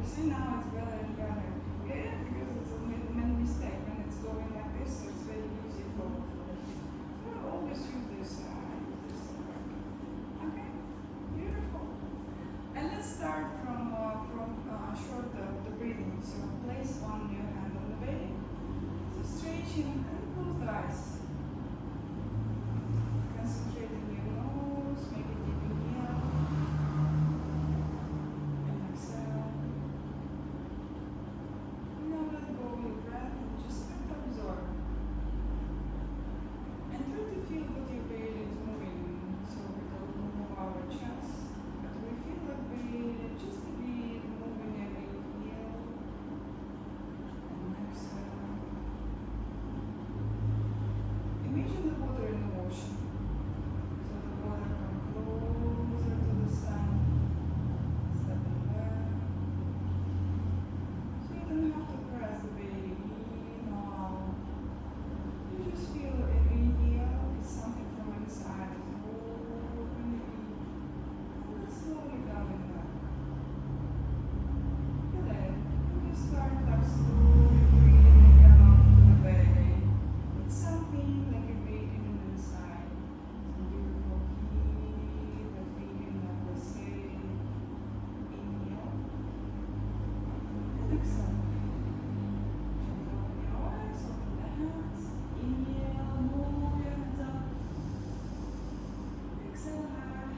see now it's better and better. Yeah, because it's a main mistake when it's going like this, so it's very easy for so always use this. Okay, beautiful. And let's start from short the breathing. So place one your hand on the belly. So stretching and close the eyes. Concentrate on your nose, make it deep inhale. And exhale. Now let go of your breath and just try to absorb. And try to feel what your belly is moving. So we don't move our chest, but we feel like belly just a bit moving every inhale and exhale. Imagine the water in the ocean. So the water comes closer to the sun, stepping back. So you don't have to press the belly in or out. You just feel every inhale is something from inside. It's open your beat. And then slowly coming back. Feel it. And you start like slowly breathing out from the belly. It's something like you're breathing inside. Some beautiful heat, the feeling of the safe. Inhale. And exhale. Just open your eyes, open the hands. Inhale, move your hands up. Exhale hard.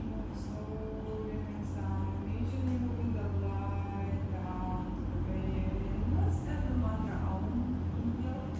Move slowly your hands down. Immediately moving the light down to the belly. Let's add the mantra Om. Inhale.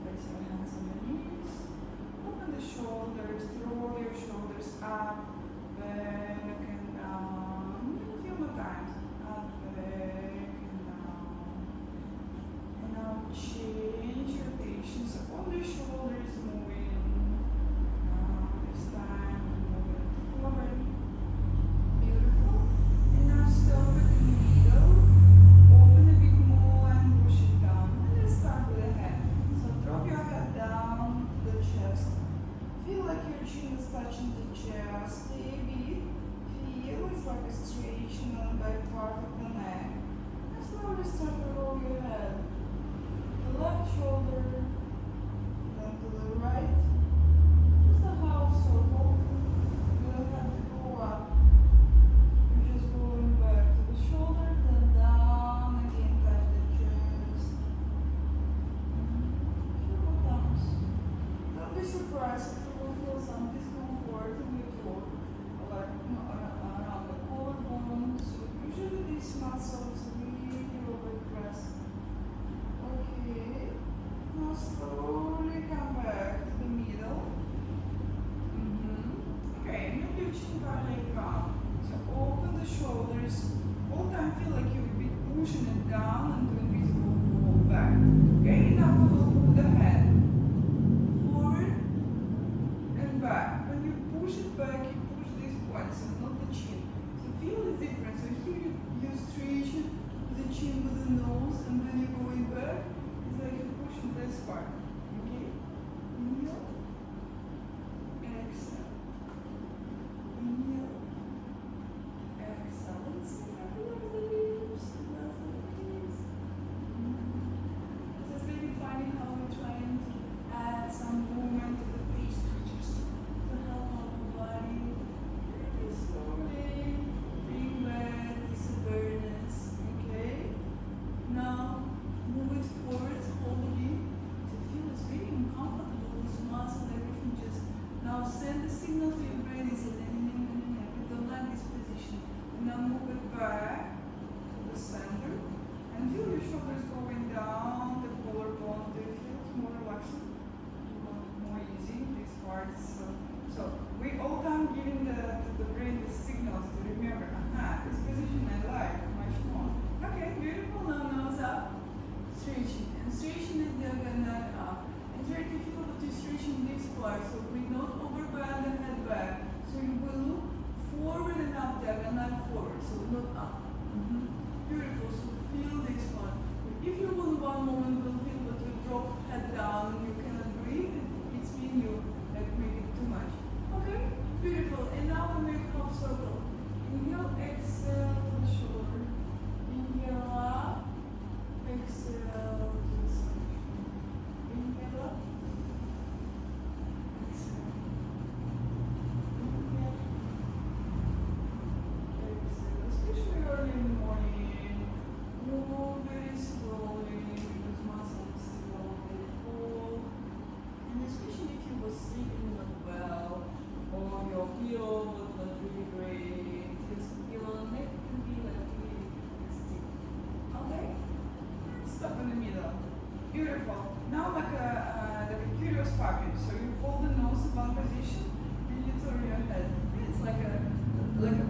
Place your hands on your knees. Open the shoulders, throw your shoulders up, back and down. A few more times. Up, back and down. And now change your position. So all your shoulders moving. Now this time moving forward. Beautiful. And now stop at the middle. Open a bit more and push it down. And let's start with the head. So drop your head down to the chest. Feel like your chin is touching the chest. Stay a bit. Feel it's like a stretching on the back part of the neck. And slowly start to roll your head. The left shoulder, then to the right. Just a half circle. You don't have to go up. You're just going back to the shoulder, then down again, touch the chest. Few more times. Don't be surprised if you will feel some discomfort in your throat, like around the collarbones. Usually these muscles really overpress. Okay. Now slowly come back to the middle. Okay, move your chin partly down. So open the shoulders. All time feel like you'll be pushing it down and doing visible pull back. Okay, now we will move the head forward and back. When you push it back, you push these points and not the chin. So feel the difference. So here you stretch the chin with the nose and back. So we not overbend the head back. So you will look forward and up, diagonal forward. So not up. Beautiful. So feel this one. If you will one moment will feel that you drop head down and you cannot breathe, it's mean you like make it too much. Okay? Beautiful. And now we make half circle. Inhale, exhale to the shoulder. Inhale up. Exhale to the side. Inhale up. Exhale. Inhale. Exhale. Especially early in the morning. Move very slowly because muscle is still very full. And especially if you were sleeping not well or your heel was not really great, your neck can be like really stiff. Okay? Stop in the middle. Beautiful. Now like a curious puppy. So you hold the nose in one position and you turn your head. It's like a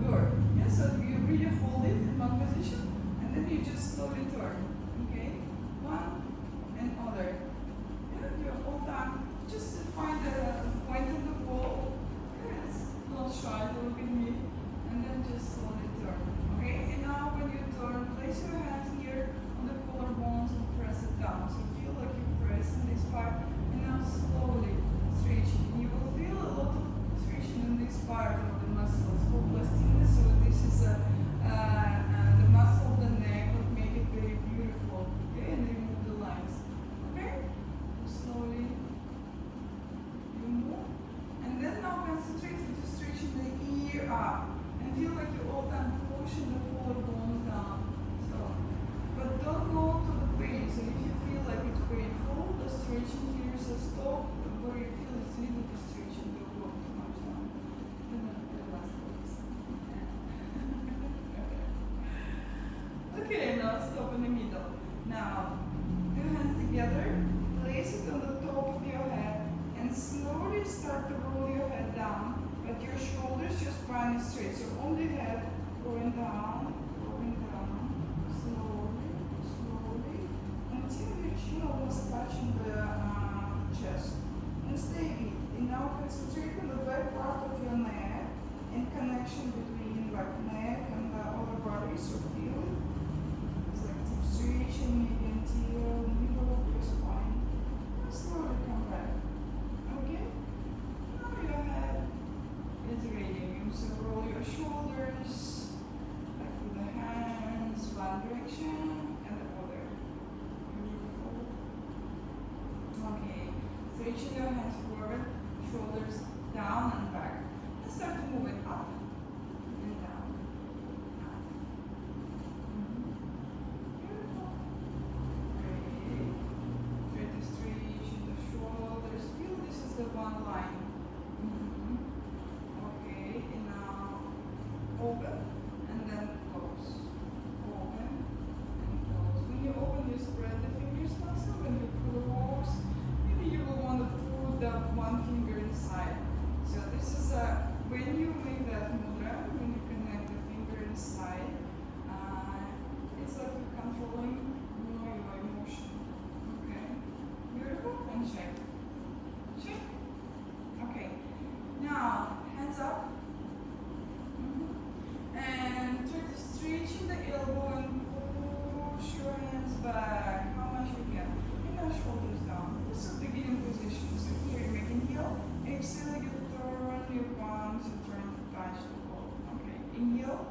bird. Yeah, so you really hold it in one position and then you just slowly turn. Okay? One and other. Yeah, you're all done. Just find the point of the wall. Yeah, it's not shy, don't be me. And then just slowly turn. Okay? And now when you turn, place your hands here on the collarbones and press it down. So you feel like you're pressing this part. And now slowly stretching. And you will feel a lot of stretching in this part of the muscle. It's called plastina. So this is the muscle of the neck that make it very beautiful. Okay? And remove the lines. Okay? Slowly you move. And then now concentrate into stretching the ear up. And feel like you all time pushing the collarbones down. So, but don't go to the pain. So if you feel like it's painful, the stretching here, so stop where you feel it's little bit stretching. Don't go too much down. And then the last place. Okay, now stop in the middle. Now, two hands together, place it on the top of your head, and slowly start to roll your head down. But your shoulders just spine straight. So only head going down, slowly, slowly, until your chin almost touching the chest. And stay with. And now concentrate on the back part of your neck and connection between like neck and the other body. So feel it. It's like deep stretching maybe until the middle of your spine. And slowly come back. Okay? Now your head is ready. So roll your shoulders back with the hands, one direction and the other. Beautiful. Okay. Stretching your hands forward, shoulders down and back. And start to move it up and down. Up. Beautiful. Great. Try to stretch the shoulders. Feel this is the one line. Okay, and now open and then close. Open and close. When you open, you spread the fingers muscle. When you close, maybe you will want to put that one finger inside. So this is when you make that mudra, when you connect the finger inside, it's like you're controlling your emotion. Okay, beautiful. And check. Check. Okay. Now, hands up. And try to stretch in the elbow and push your hands back. How much you can. And now shoulders down. This is beginning position. So here you make inhale. Exhale, you turn your palms and try to touch the wall. Okay. Inhale.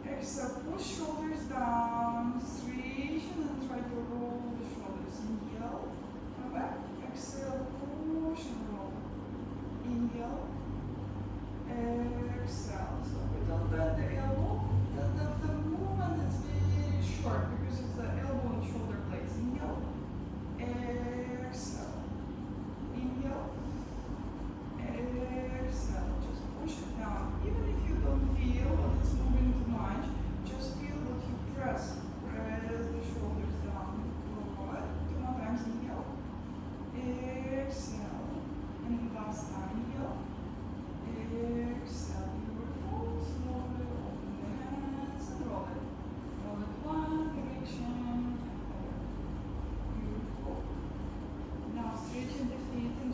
Exhale, push shoulders down. Stretch and then try to roll the shoulders. Inhale. Come back. Exhale, push and roll. Inhale, exhale. So we don't bend the elbow. The movement is very short because it's the elbow and shoulder blades. Inhale, exhale. Inhale, exhale. Just push it down. Even if you don't feel that it's moving too much, just feel that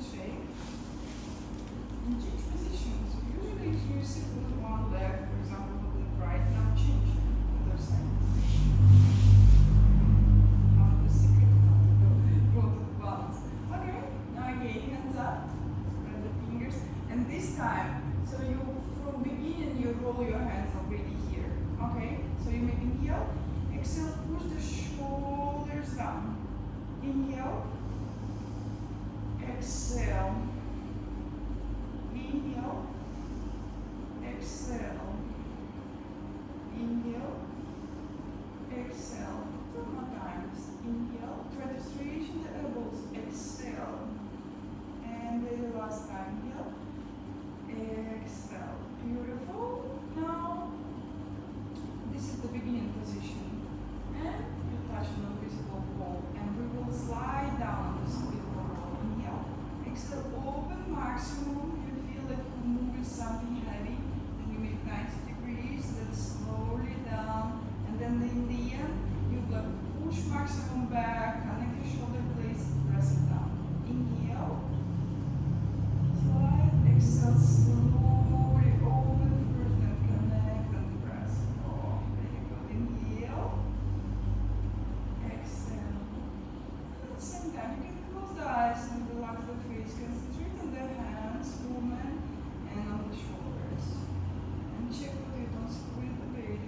and shake. And change position. So usually if you sit with one leg, for example, with the right, now change other side. The secret go to the balance. Okay, now again, hands up, spread the fingers, and this time, so you from beginning you roll your hands already here. Okay, so you make inhale, exhale, push the shoulders down. Inhale, exhale, inhale, exhale, inhale, exhale. 2 more times. Inhale, try to straighten the elbows, exhale, and the last time. Inhale, exhale. Beautiful. Now, this is the beginning position, and you touch the visible wall, and we will slide down on this visible wall. Inhale, exhale, open maximum. You feel like you move something heavy, and you make 90 degrees. Then slowly down, and then in the end, you push maximum back, connect your shoulder blades, press it down. Inhale, slide, exhale, slowly open first, then connect and press. Oh, very good. Inhale, exhale. At the same time, you can close the eyes and relax the face. Concentrate on the hands, movement, and on the shoulders. And check that you don't squeeze the belly.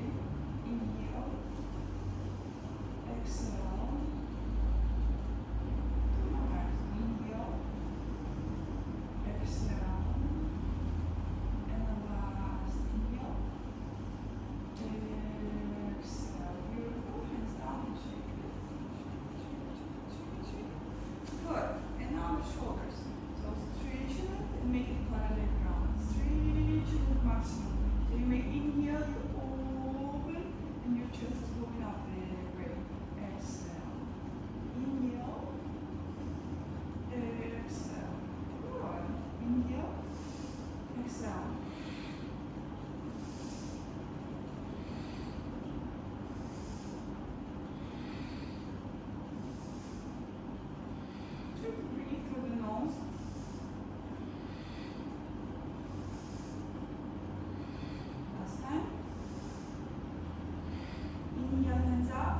Inhale, exhale. 2 more times. Inhale, exhale. And the last. Inhale, exhale. Beautiful. Hands down and shake it. Shake. Good. And now the shoulders. So straighten it and make it parallel ground. Straighten it maximum. So you make inhale, you open, and your chest is moving up. Very great. Exhale. Inhale. Exhale. Good. Inhale. Exhale. Try to breathe through the nose. Last time. Inhale, hands up.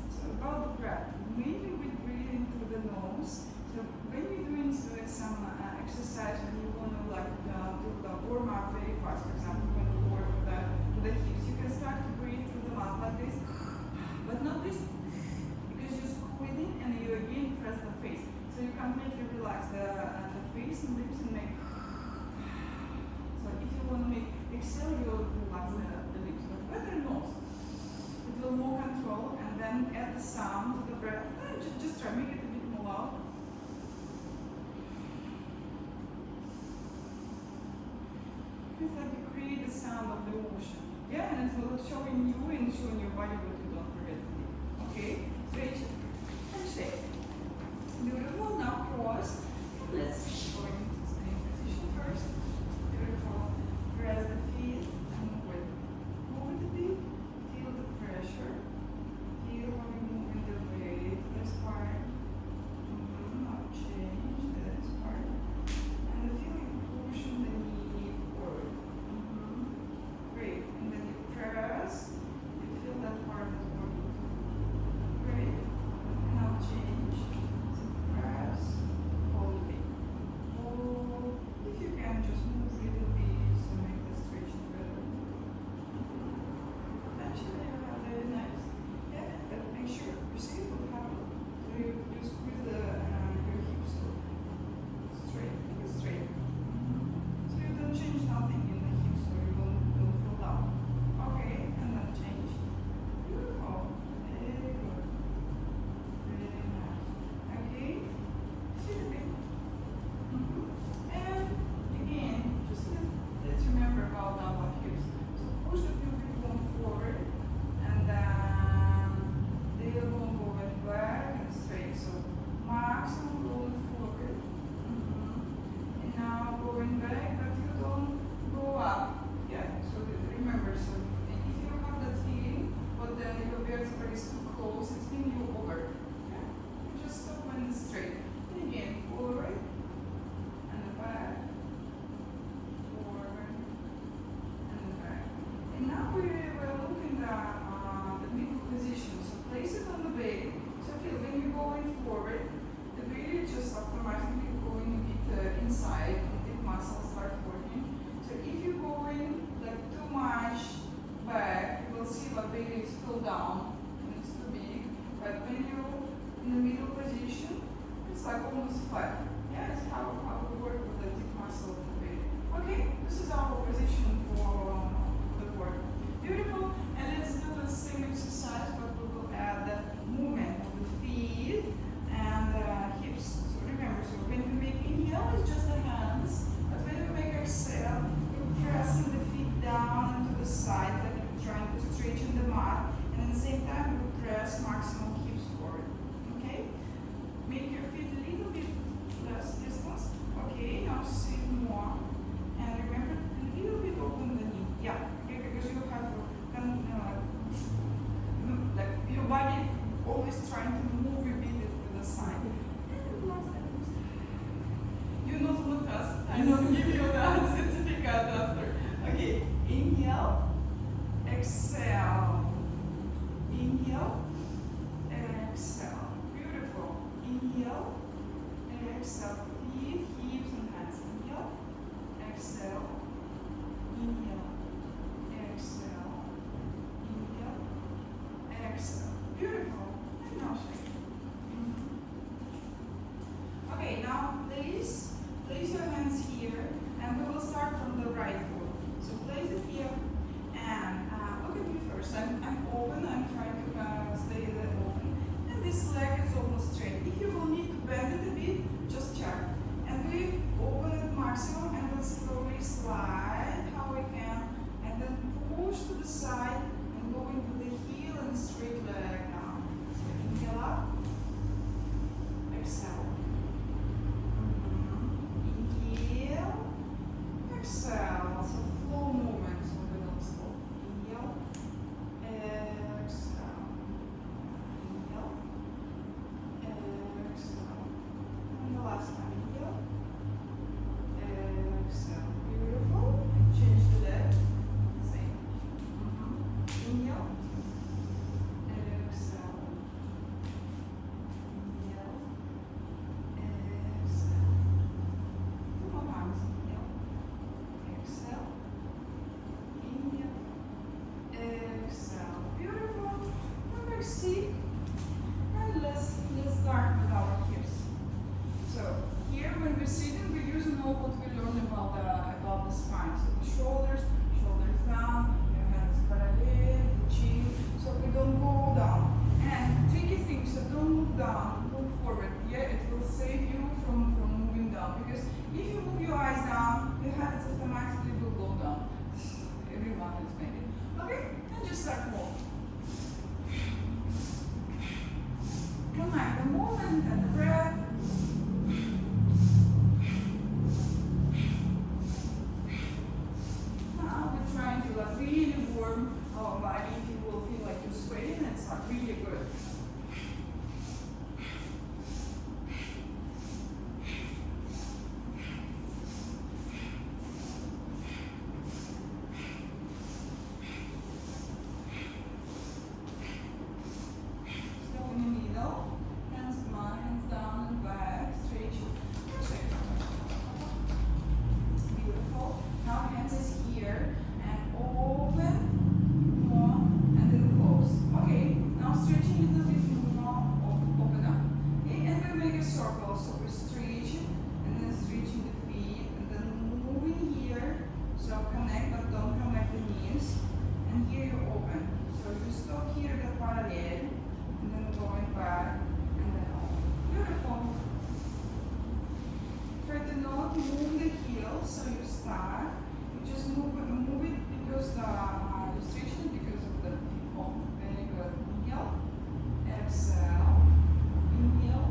So about the breath, maybe with breathing through the nose. So when you're doing some exercise when you want to do the warm up very fast, for example, when you work with the hips, you can start to breathe through the mouth like this, but not this, because you're squeezing and you again press the face. So you completely relax the face and lips and make. So if you want to make exhale, you'll relax the lips, but better nose. It will more control, and then add the sound to the breath. Just try, make it a bit more loud. It's like you create the sound of the ocean. Yeah, and it will show in you and show in your body what you don't forget to do. Okay? Stretch it and shake. Beautiful. Now cross. Let's go into the same position first. Beautiful. Press the feet and move it. Move it a bit. Feel the pressure. Feel how you're moving the weight to the spine. Now change this part. And feel you pushing the knee forward. Great. And then you press maybe it's fell down and it's too big. But when you're in the middle position, it's like almost flat. Yeah, it's how we work with the deep muscle of the belly. Okay, this is our position for the board. Beautiful. And let's do the same exercise, but we will add the movement of the feet and hips. So remember, so when we make inhale, it's just the hands. But when we make exhale, we're pressing the feet down into the side, like we're trying to straighten the mat. And at the same time, we press maximum hips forward. Okay? Make your feet a little bit less distance. Okay, now sit more. And remember, a little bit open the knee. Yeah, okay, because you have to like your body always trying to move a bit to the side. And last time. You not look fast. I don't give you that certificate after. Okay, inhale, exhale. Inhale, exhale. Beautiful. Inhale, exhale. Feet, hips, and hands. Inhale, exhale. Inhale, exhale. Inhale, exhale. Beautiful. And now shake. Okay, now please place your hands here, and we will start from the right foot. So place it here, and look at me first. I'm open. I'm trying to stay there open, and this leg is almost straight. If you will need to bend it a bit, just check. And we open it maximum, and then slowly slide how we can, and then push to the side and go into the heel and straight leg now. So inhale up, exhale. Inhale, exhale. So flow movement, so we don't slow. Inhale, exhale. Inhale, exhale. And the last time, inhale, exhale. Beautiful. Change the leg. Same. Inhale, exhale. Inhale, exhale. Two more times. Inhale, exhale. Inhale, exhale. Beautiful. Number C. And let's start with our hips. So here when we're sitting, we're using all what we learned about the spine. So the shoulders down, your hands parallel, the chin, so we don't go down. And tricky thing, so don't move down, move forward. Yeah, it will save you from moving down. Because if you move your eyes down, your hands automatically will go down. Everyone is making. Okay? And just start walking. Combine the movement and the breath. Now we're trying to like really warm our body. If you will feel like you're sweating, it's like really good. Still in the middle. Hands down and back. Stretch. Shake. Beautiful. Now hands is here and open more and then close. Okay, now stretching a little bit more, open up. Okay, and we make a circle. So we're stretching and then stretching the feet and then moving here. So connect but don't connect the knees. And here you open. So you stop here the parallel and then going back and then open. Beautiful. Try to not move the heels, so you start. You just move it because the restriction, because of the very good. Inhale, exhale, inhale,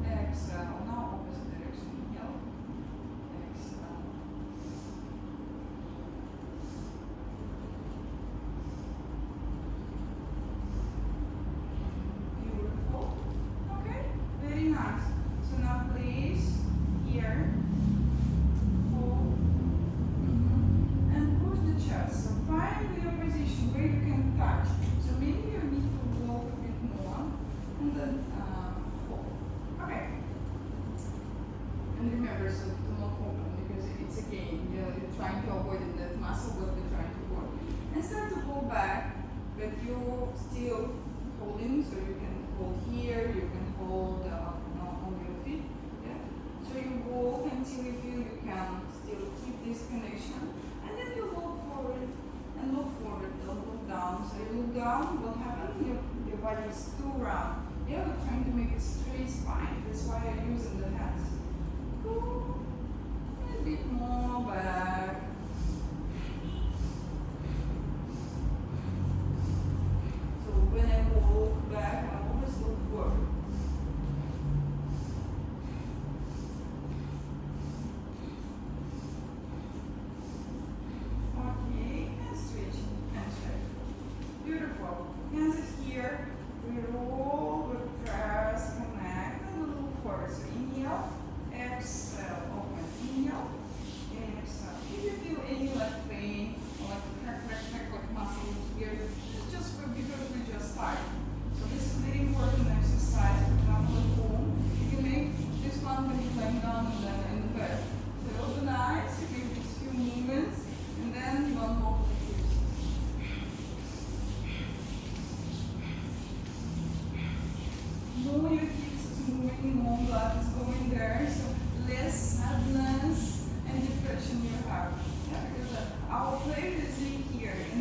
exhale. Now opposite direction. Inhale, exhale. Beautiful. Okay, very nice. So now please here. Hold. And push the chest. So find you still holding, so you can hold here, you can hold on your feet. Yeah. So you walk until you feel you can still keep this connection, and then you look forward and look forward. Don't look down. So you look down. What happens? Your body is too round. Yeah, we're trying to make a straight spine. That's why I'm using the hands. Go a bit more back. So when I walk back, I always look forward. Okay, and stretching and stretch. Beautiful. Hands is here. We roll, we press, connect, and we look forward. So inhale, exhale, open. Inhale, exhale. If you feel any like pain or like crack, like muscle here, it's just because we just started. So this is very important exercise. For example, at home, you can make this one when you're lying down in the bed. So open the eyes, you make these few movements, and then one more. More your hips is moving, more blood is going there, so less sadness and depression you have. Yeah, because our plate is in here, and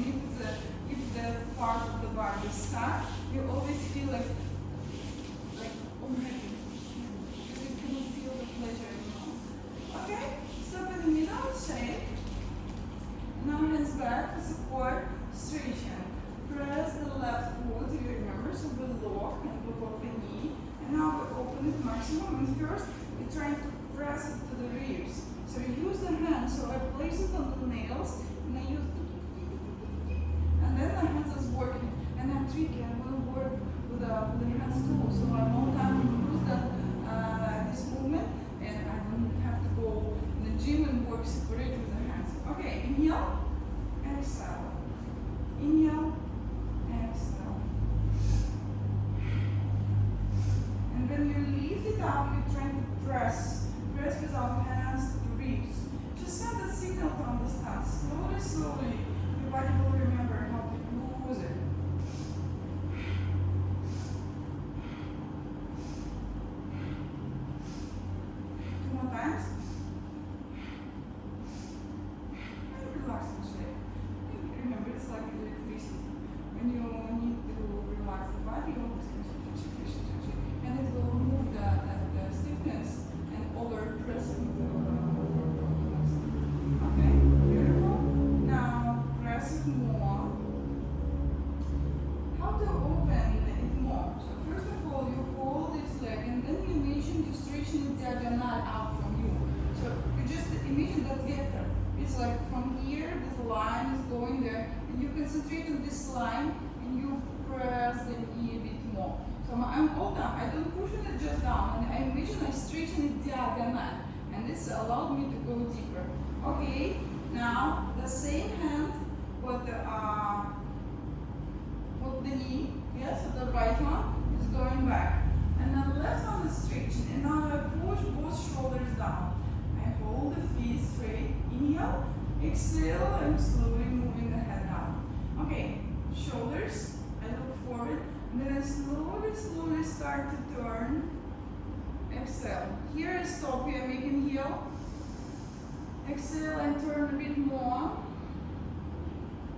if the part of the bar is stuck, you always feel like unhappy. Because you cannot feel the pleasure anymore. Okay, stop in the middle, shake. Now hands back for support, stretching. Press the left foot, you remember, so we lock and we lock the knee. And now we open it maximum. And first, we're trying to press it to the ribs. So we use the hand, so I place it on the nails, and I use and then the hands is working. And I'm tricky, I'm going to work with the hands too. So I won't have to use this movement, and I don't have to go in the gym and work separate with the hands. Okay, inhale, exhale. Inhale, exhale. And when you lift it up, you're trying to press with our hands to the ribs. Just send a signal to understand. Slowly, slowly, your body will remember how to use it. Two more times. And relax and shake. Remember, it's like electricity. When you need to relax the body, you always shake. And it will remove the stiffness and over-pressing the okay, beautiful. Now, press it more. How to open it more? So first of all, you hold this leg and then you imagine you stretching it diagonal out from you. So you just imagine that vector. It's like from here, this line is going there, and you concentrate on this line and you press the knee a bit more. So I'm all down, I don't push it just down, and I imagine I'm stretching it diagonal, and this allowed me to go deeper. Okay, now the same hand with the knee, yes, so the right one is going back, and the left one is stretching, and now I push both shoulders down. I hold the feet straight, inhale, exhale, and slowly moving the head down. Okay, shoulders, I look forward. And then I slowly start to turn. Exhale. Here I stop, here I make inhale. Exhale and turn a bit more.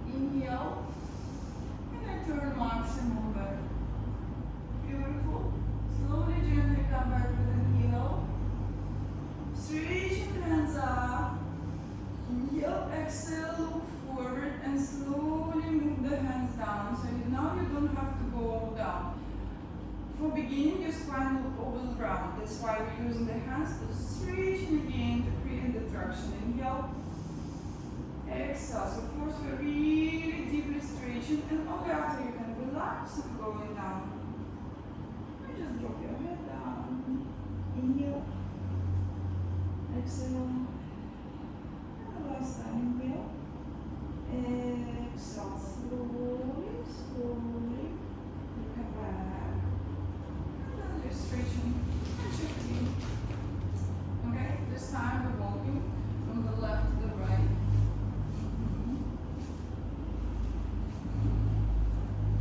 Inhale. And I turn maximum back. Beautiful. Slowly, gently come back with an inhale. Stretching the hands up. Inhale, exhale, look forward and slowly move the hands down. So now you don't have to go down. For beginning, your spine will always round. That's why we're using the hands to stretch again to create the traction. Inhale, exhale. So first we're really deeply stretching, and only after you can relax and going down. And just drop your head down. Inhale, exhale. Last time, inhale, exhale, slowly, you come back, and then you're stretching and shifting. Okay, this time we're walking from the left to the right.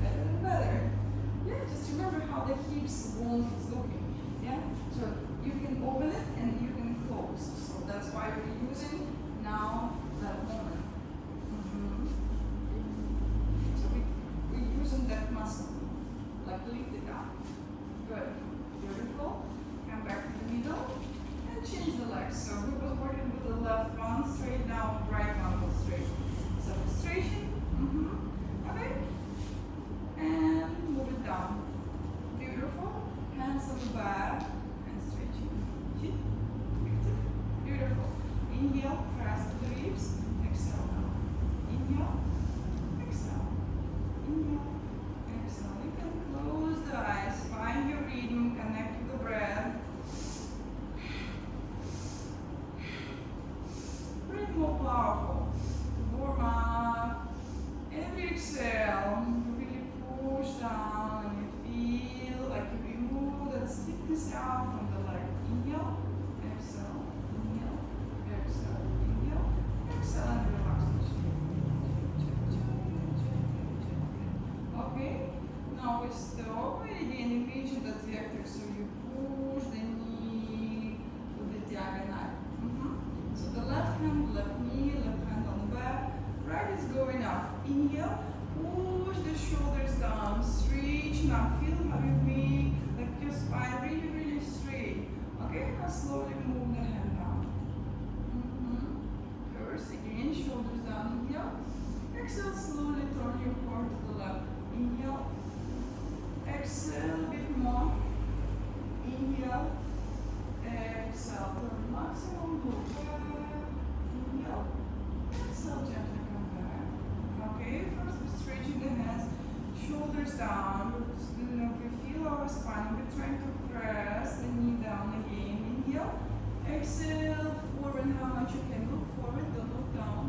Better hips won't be looking. Yeah? So you can open it and you can close. So that's why we're using now that moment. So we're using that muscle. Like lift it up. Good. Beautiful. Come back to the middle and change the legs. So we will working with the left one straight down, right one go straight. So stretching. Okay. And move it down. Beautiful. Hands on the back and stretching. Beautiful. Inhale, press to the ribs. Exhale now. Inhale. Exhale. Inhale. Exhale. You can close the eyes. Find your rhythm. Connect to the breath. Breathe more powerful. Warm up. Every exhale, you really push down and you feel like you remove that stiffness out from the leg. Inhale, exhale, inhale, exhale, inhale, exhale, and relax the okay? Now we stop. Again, envision that vector, so you push the knee to the diagonal. So the left hand, left knee, left hand on the back. Right is going up. Inhale, push the shoulders down, stretch now. Feel how you make like your spine really, really straight. Okay, now slowly move the hand down. First, again, shoulders down. Inhale, exhale, slowly turn your core to the left. Inhale, exhale a bit more. Inhale, exhale, turn maximum loop. Inhale, exhale, gently come back. Okay, first we're stretching the hands, shoulders down. We feel our spine. We're trying to press the knee down again. Inhale, exhale, forward how much you can. Look forward, don't look down.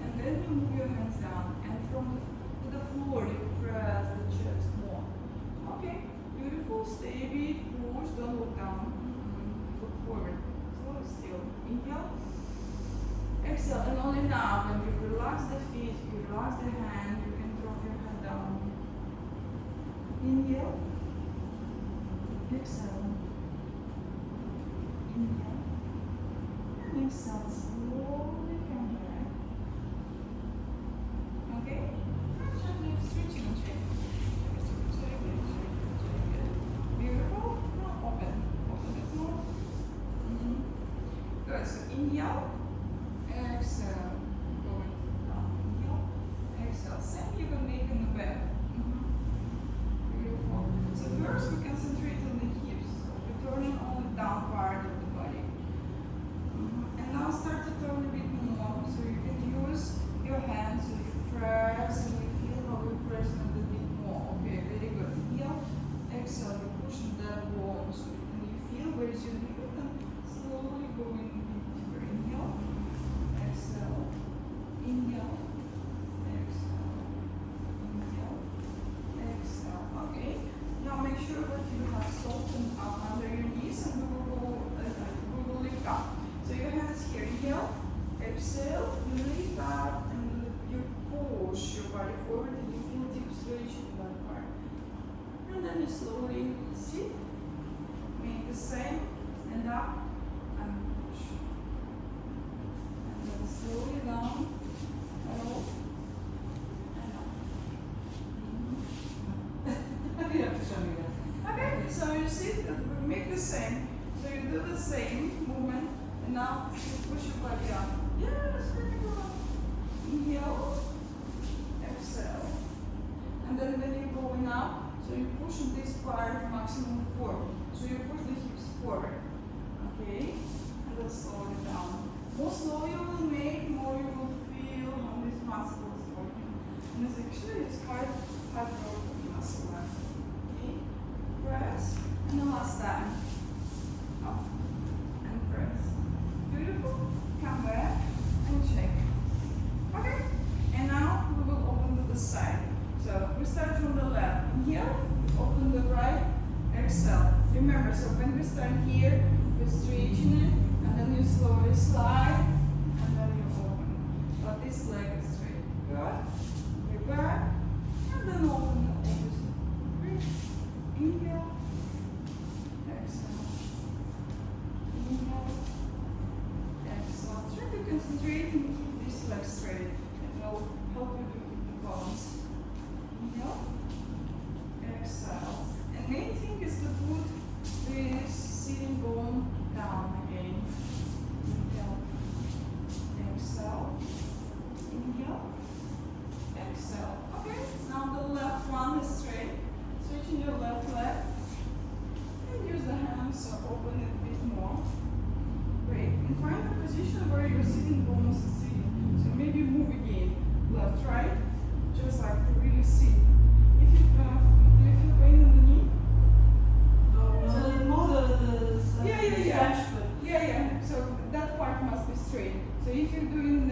And then you move your hands down. And from the floor, you press the chest more. Okay, beautiful. Stay a bit, push, don't look down. Look forward. Slow still. Inhale. Exhale, and only now when you relax the feet, you relax the hand, you can drop your hand down. Inhale. Exhale. Inhale. And exhale. Slowly come back. Okay? And gently stretching and shake. Beautiful. Now open. Open it more. Good. So inhale. Exhale, going down. Inhale, exhale. Same you can make in the back. Beautiful. So first we concentrate on the hips. So we're turning on the down part of the body. And now start to turn a bit more. So you can use your hands. So you press and you feel how you press a little bit more. Okay, very good. Inhale, exhale. You push that bone. So you feel where is your knee and slowly going deeper. Inhale. Exhale, inhale, exhale, inhale, exhale. Okay. Now make sure that you have softened up under your knees and we will lift up. So your hands here. Inhale, exhale, you lift up and you push your body forward and you feel deep stretch in that part. And then you slowly sit, make the same, stand up and push. Slowly down, out, and up. You have to show me that. Okay, so you see, we make the same. So you do the same movement, and now you push your body up. Yes, very good. Inhale, exhale. And then when you're going up, so you push this part maximum forward. So you push the hips forward. Okay, and then slow it down. More slow you will make, more you will feel how this muscle is working. And it's actually quite hard work muscle. Okay, press, and the last time. Up and press. Beautiful. Come back and shake. Okay, and now we will open to the side. So we start from the left. Inhale, open the right, exhale. Remember, so when we start here, we're stretching it. And then you slowly slide, and then you open. But this leg is straight. Good. We're back, and then open the opposite. Breathe. Inhale, the main thing is to put this sitting bone down again. Inhale, exhale, inhale, exhale. Okay, now the left one is straight. Switching your left leg. And use the hands to open it a bit more. Great. And find the position where your sitting bones is sitting. So maybe move again. Left, right. Just like to really see. If you do you feel pain in the knee? Yeah. So that part must be straight. So if you're doing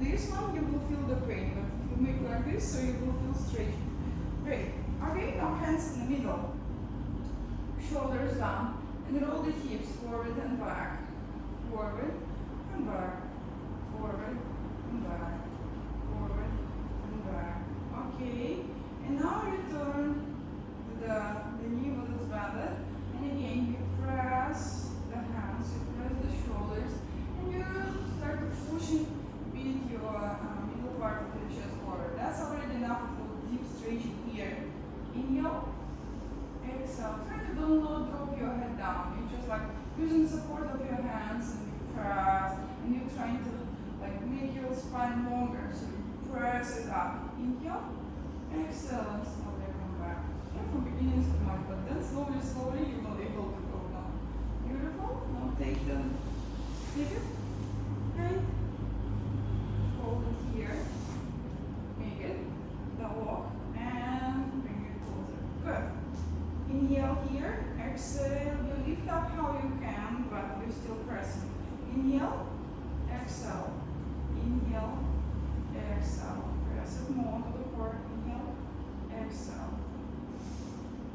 this one, you will feel the pain. But if you make like this, so you will feel straight. Great. Okay, now hands in the middle. Shoulders down. And roll the hips forward and back. Forward and back. Forward and back. Forward and back. Okay. And now return to the knee with its bended. And again, you press the hands, you press the shoulders, and you start pushing with your middle part of the chest forward. That's already enough for deep stretching here. Inhale, exhale. Try to don't drop your head down. You're just like using support of your hands and you press, and you're trying to like make your spine longer. So you press it up. Inhale, exhale, and slowly come back. Yeah, from beginning to much, but then slowly you will be able to go down. Beautiful. Now take it. Right. Hold it here. Make it the walk and bring it closer. Good. Inhale here. Exhale. You lift up how you can, but you're still pressing. Inhale. Exhale. Inhale. Exhale. Press it more to the core. Inhale. Exhale.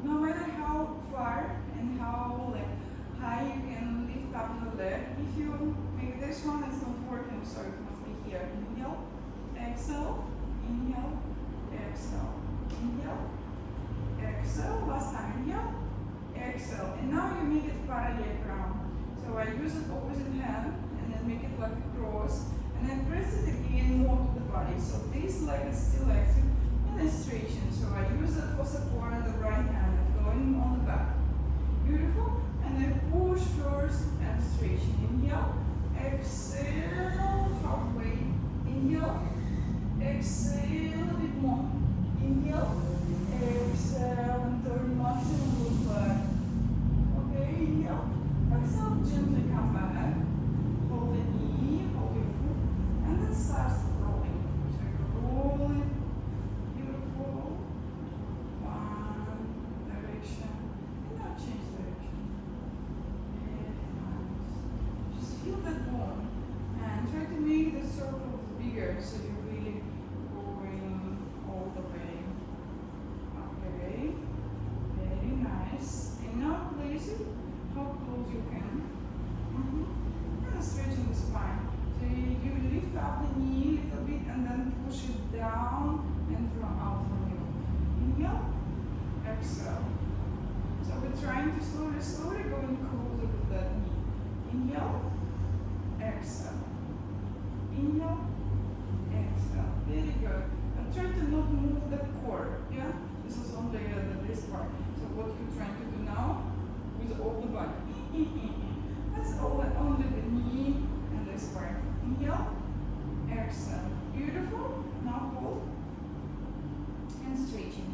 No matter how far and how high you can lift up the leg, if you make this one, it's not working, so it must be here. Inhale, exhale, inhale, exhale, inhale, exhale. Last time, inhale, exhale. And now you make it parallel ground. So I use the opposite hand and then make it like a cross, and then press it again more to the body. So this leg is still active and it's stretching. So I use it for support on the right hand and going on the back. Beautiful. And then push first and stretching. Inhale, exhale, halfway. Inhale, exhale, a bit more. Inhale, exhale, and turn maximum look back. Okay, inhale, exhale, gently come back. Hold the knee, hold your foot, and then start rolling. So you roll it. Beautiful. One direction. And now change direction. Nice. Just feel that bone. And try to make the circles bigger so you're really going all the way. Okay. Very nice. And now place it how close you can. And stretching the spine. So you lift up the knee a little bit and then push it down and from out from you. Inhale, exhale. So we're trying to slowly going closer to that knee. Inhale, exhale. Inhale, exhale. Very good. And try to not move the core. Yeah? This is only this part. So what you're trying to do now with all the body. That's only the knee and this part. Inhale, exhale. Beautiful. Now hold and stretching.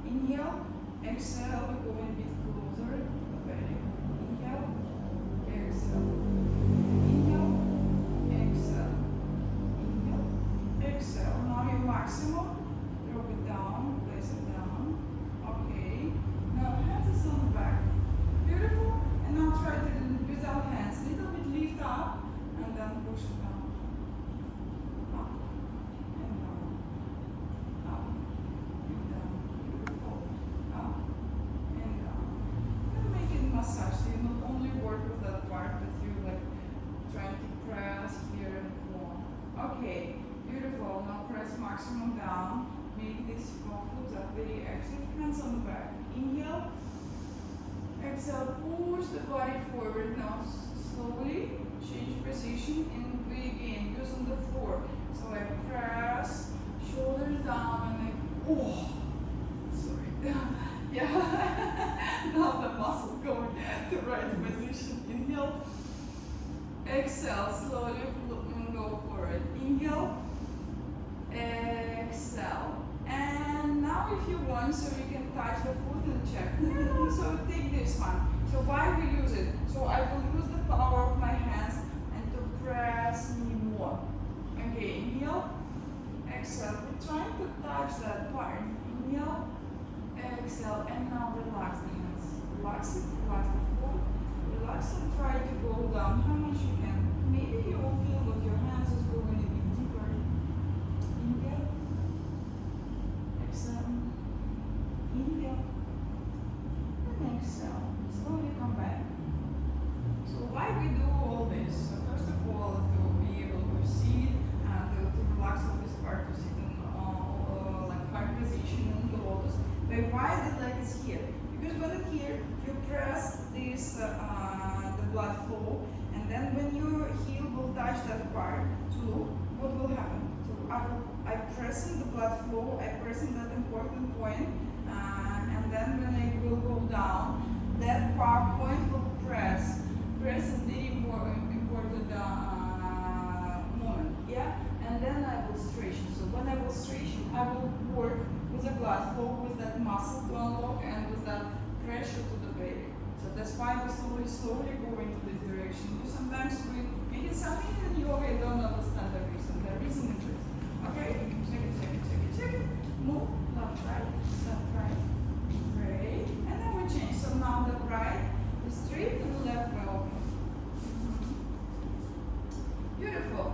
Inhale, exhale. We're going a bit closer to the belly. Inhale, exhale. Inhale, exhale. Inhale, exhale. Now your maximum. Drop it down, place it down. Okay. Now hands on the back. Beautiful. And now try to without hands. Little bit lift up and then push it down. Up and down. Up and down. Beautiful. Up and down. And make it massage. So you not only work with that part, but you like trying to press here and more. Okay. Beautiful. Now press maximum down. Make these foot are very active. Hands on the back. Inhale. Exhale. Push the body forward. Now slowly change position and we again use on the floor. So I press, shoulders down, and I sorry. Yeah. Now the muscle going to right position. Inhale. Exhale. Slowly go forward. Inhale. Exhale. And now if you want, so you can touch the foot and check. So take this one. So why we use it? So I will use the power of my hands and to press me more. Okay, inhale. Exhale. We're trying to touch that part. Inhale. Exhale. And now relax the hands. Relax it. Relax the foot. Relax and try to go down how much you can. Maybe you will feel that your hands is going a bit deeper. Inhale. Exhale. Inhale. And exhale. Slowly come back. So why we do all this? So first of all, to be able to sit and to relax on this part, to sit in like hard position in the lotus. But why the leg is here? Because when it's here, you press this the blood flow, and then when your heel will touch that part, so what will happen? So I press in the blood flow, I press in that important point, and then when I will go down, that part point will press a very important moment, yeah? And then I will straighten. So when I will straighten, I will work with the blood flow, with that muscle to unlock, and with that pressure to the baby. So that's why we slowly go into this direction. Because sometimes we make something in yoga, you don't understand the reason. The reason is this. Okay? Check it, check it, check it, check it. Move, left, right, great. And then we change. So now the right is straight and the left will open. Beautiful.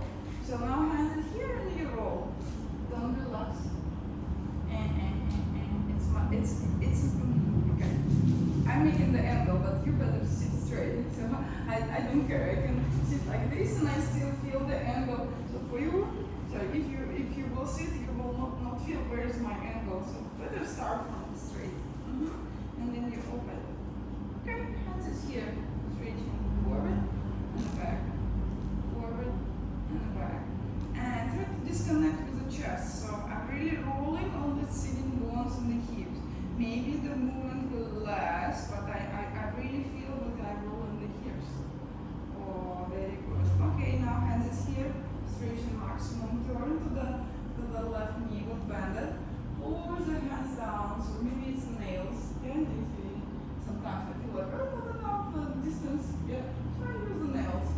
So now hand is here and you roll. Don't relax. And it's okay. I'm making the angle, but you better sit straight. So I don't care. I can sit like this and I still feel the angle. So for you, so if you will sit, you will not feel where is my angle. So better start from straight. And then you open. Okay, hands is here. Stretching forward and back. Forward and back. And try to disconnect with the chest. So I'm really rolling on the sitting bones and the hips. Maybe the movement will last, but I really feel that I roll in the hips. Oh, very good. Okay, now hands is here. Straighten maximum. Turn to the left knee, but bend it. Push the hands down. So maybe it's nails. Yeah, sometimes I feel like not enough distance. Yeah, try to use the nails.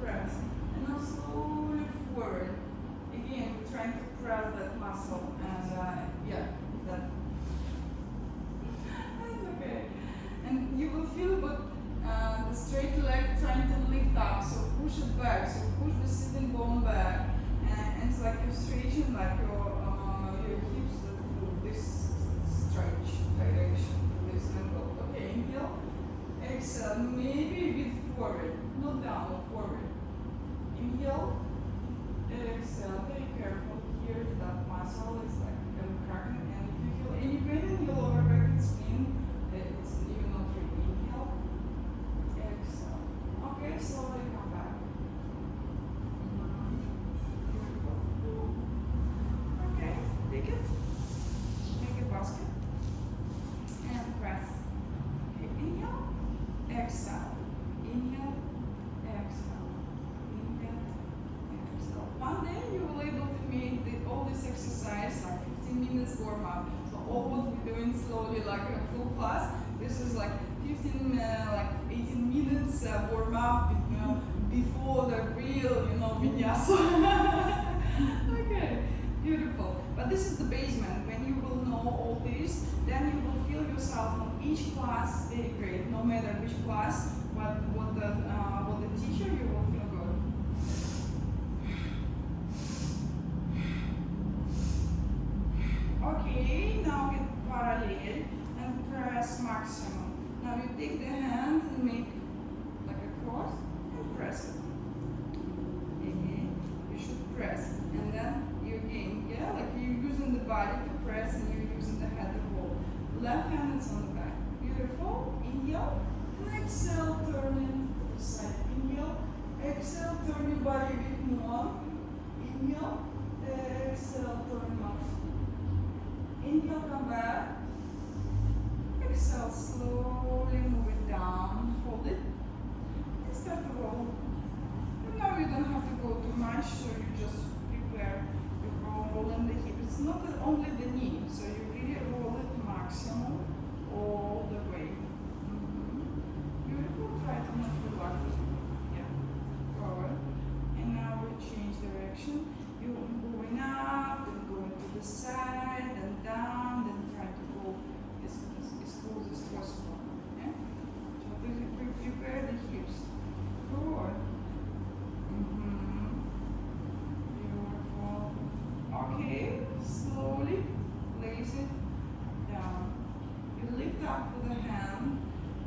Press. And now slowly forward. Again, we're trying to press that muscle. And yeah, that. And you will feel the straight leg trying to lift up, so push it back, so push the sitting bone back, and it's like you're stretching like your hips that move this stretch direction, this angle. Okay, inhale, exhale, maybe a bit forward, not down, but forward. Inhale, exhale, very careful here, that muscle is like cracking, and if you feel any pain in your lower back, it's spine. Okay, slowly come back. Okay, take it. Make a basket. And press. Okay, inhale, exhale. Inhale, exhale. Inhale, exhale. One day you will be able to make all this exercise like 15 minutes warm up. So all what we're doing slowly like a full class. This is like 15, like 18 minutes warm up, before the real, vinyasa. Okay, beautiful. But this is the basement. When you will know all this, then you will feel yourself on each class very great. No matter which class, what the teacher, you will feel good. Okay, now get parallel and press maximum. Now you take the hand and make like a cross and press it. You should press. And then you again, yeah, like you're using the body to press and you're using the head to hold. Left hand is on the back. Beautiful. Inhale. And exhale, turning to the side. Inhale. Exhale, turn your body a bit more. Inhale. Exhale, turn up. Inhale, come back. Exhale, slow. it's not only the knee, so you really roll it maximum all the way. Beautiful. Try to not relax it. Yeah. Forward. And now we change direction. You're going up, then going to the side, then down, then try to go as close as possible. Yeah? So prepare the hips. Forward. Beautiful. Okay, slowly place it down. You lift up with the hand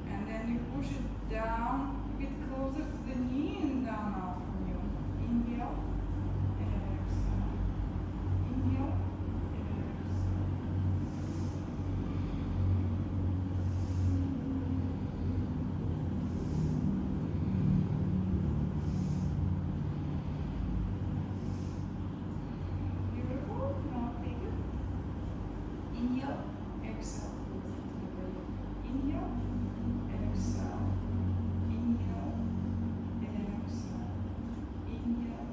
and then you push it down a bit closer to the knee and down out from you. Inhale, exhale. Inhale, exhale. Beautiful. Now take it. Inhale, exhale. Inhale, exhale. Inhale, exhale. Inhale,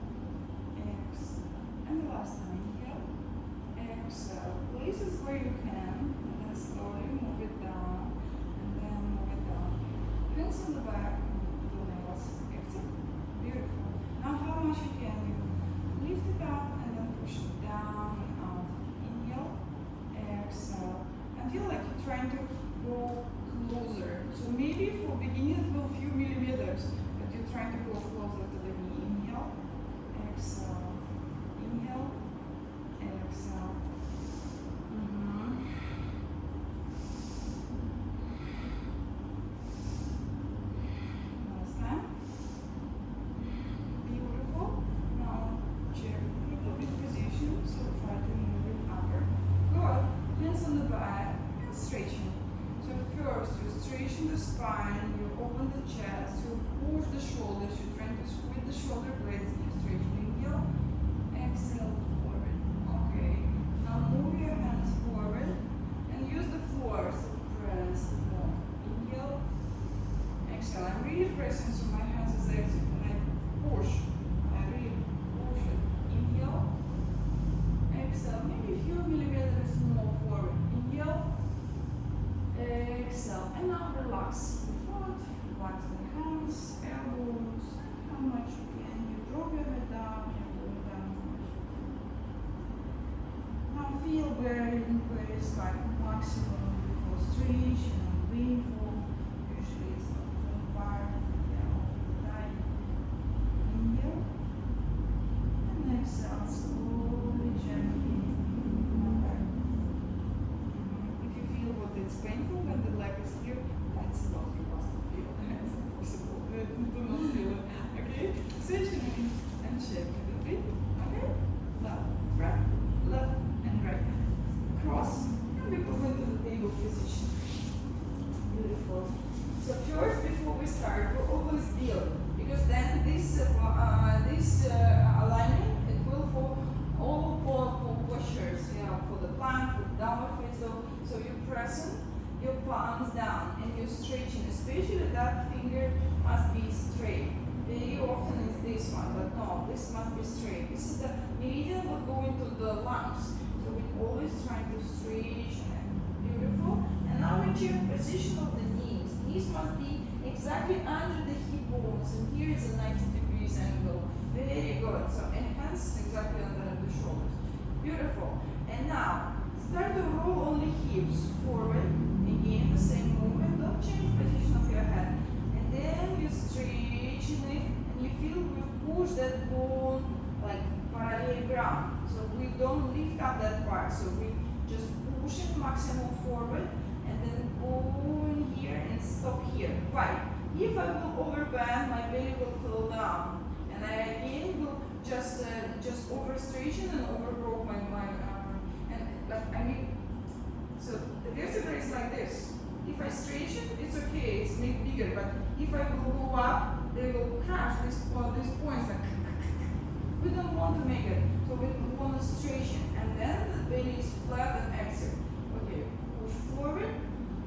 exhale. And the last time. Inhale, exhale. Places where you can, and then slowly move it down, and then move it down. Hands on the back, the nails. Exhale. Beautiful. Now how much you can, you lift it up and then push it down and out. Inhale, exhale. And feel like you're trying to go closer. So maybe for beginning it will few millimeters, but you're trying to go closer to the knee. Inhale, exhale. Inhale, exhale. Last time. Beautiful. Now chair. Little bit position, so try to move it upper. Good. Hands on the back and stretching. So first you straighten the spine, you open the chest, you push the shoulders, you're trying to squeeze the shoulder blades, and you straighten. Inhale, exhale, forward. Okay. Now move your hands forward and use the floor to press more. Inhale, exhale. I'm really pressing so my hands is exit and I push. I really push it. Inhale, exhale. Maybe a few millimeters more forward. Inhale, exhale. And now relax the foot, relax the hands, elbows, how much you can. You drop your head down, you go down. Now feel very in place, like maximum before stretch and painful. Usually it's not from part, yeah, of the thigh. Inhale and exhale slowly, gently. Okay. If you feel what it's painful when the leg is here, that's what you must feel. It's impossible to not feel it. Okay? Switch and check a little bit. Okay? Left, right, left, and right. Cross. And we go into the table position. Beautiful. So first, before we start, we always build, because then this alignment it will for all postures. Yeah, for the plank, for the downward face dog. So you press your palms down and you're stretching, especially that finger must be straight. Very often it's this one, but no, this must be straight. This is the meridian will go into the lungs. So we always try to stretch and beautiful. And now we check position of the knees. Knees must be exactly under the hip bones, and here is a 90 degrees angle. Very good. So and hands exactly under the shoulders. Beautiful. And now start to roll on the hips forward. Again, the same movement. Don't change position of your head. And then you straighten it, and you feel we push that bone like parallel ground. So we don't lift up that part. So we just push it maximum forward, and then go in here and stop here. Why? If I will overbend, my belly will fall down, and I again will just overstretch and overbroke my and like I mean. So the vertebra is like this. If I stretch it, it's okay, it's made bigger. But if I will go up, they will crash these points like. We don't want to make it, so we want to stretch it, and then the belly is flat and exit. Okay, push forward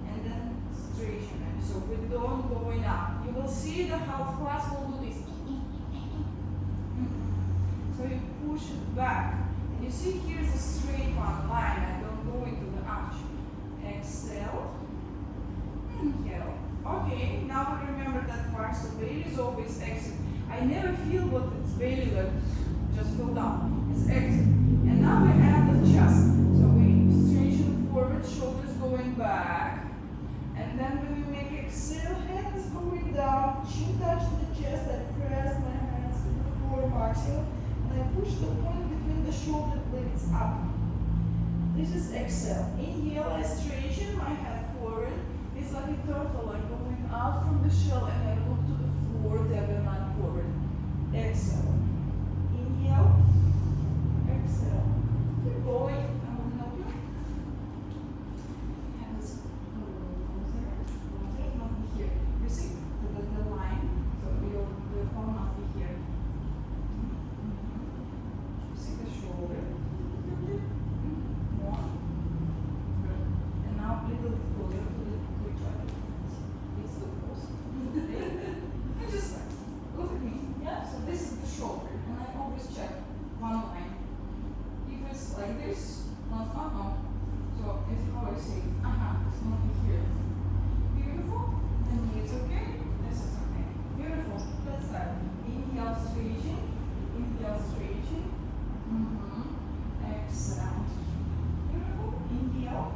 and then straighten it. So we don't going up. You will see the half class will do this. So you push it back, And you see here's a straight one line. I don't go into the arch. Exhale. Inhale. Okay, now we remember that part. So belly is always exit. I never feel what it's belly like just fell down. It's exit. And now we add the chest. So we straighten forward, shoulders going back. And then when we make exhale, hands going down, chin touching the chest. I press my hands to the floor maximum. And I push the point between the shoulder blades up. This is exhale. Inhale, I straighten my head forward. It's like a turtle, like going out from the shell, and I look to the floor, diagonal forward. Exhale. Inhale. Exhale. Keep going. I will help you. Hands closer, not here. You see the line? So your palm must be here. You see the shoulder? More. Good. And now a little bit closer to the it's so close. And just like, look at me. Yeah? So this is the shoulder. And I always check one line. If it's like this, not So it's how I say, it's not here. Beautiful. The knee is okay. This is okay. Beautiful. Let's start. Inhale, stretching. Inhale, stretching. Exhale. Beautiful. Inhale.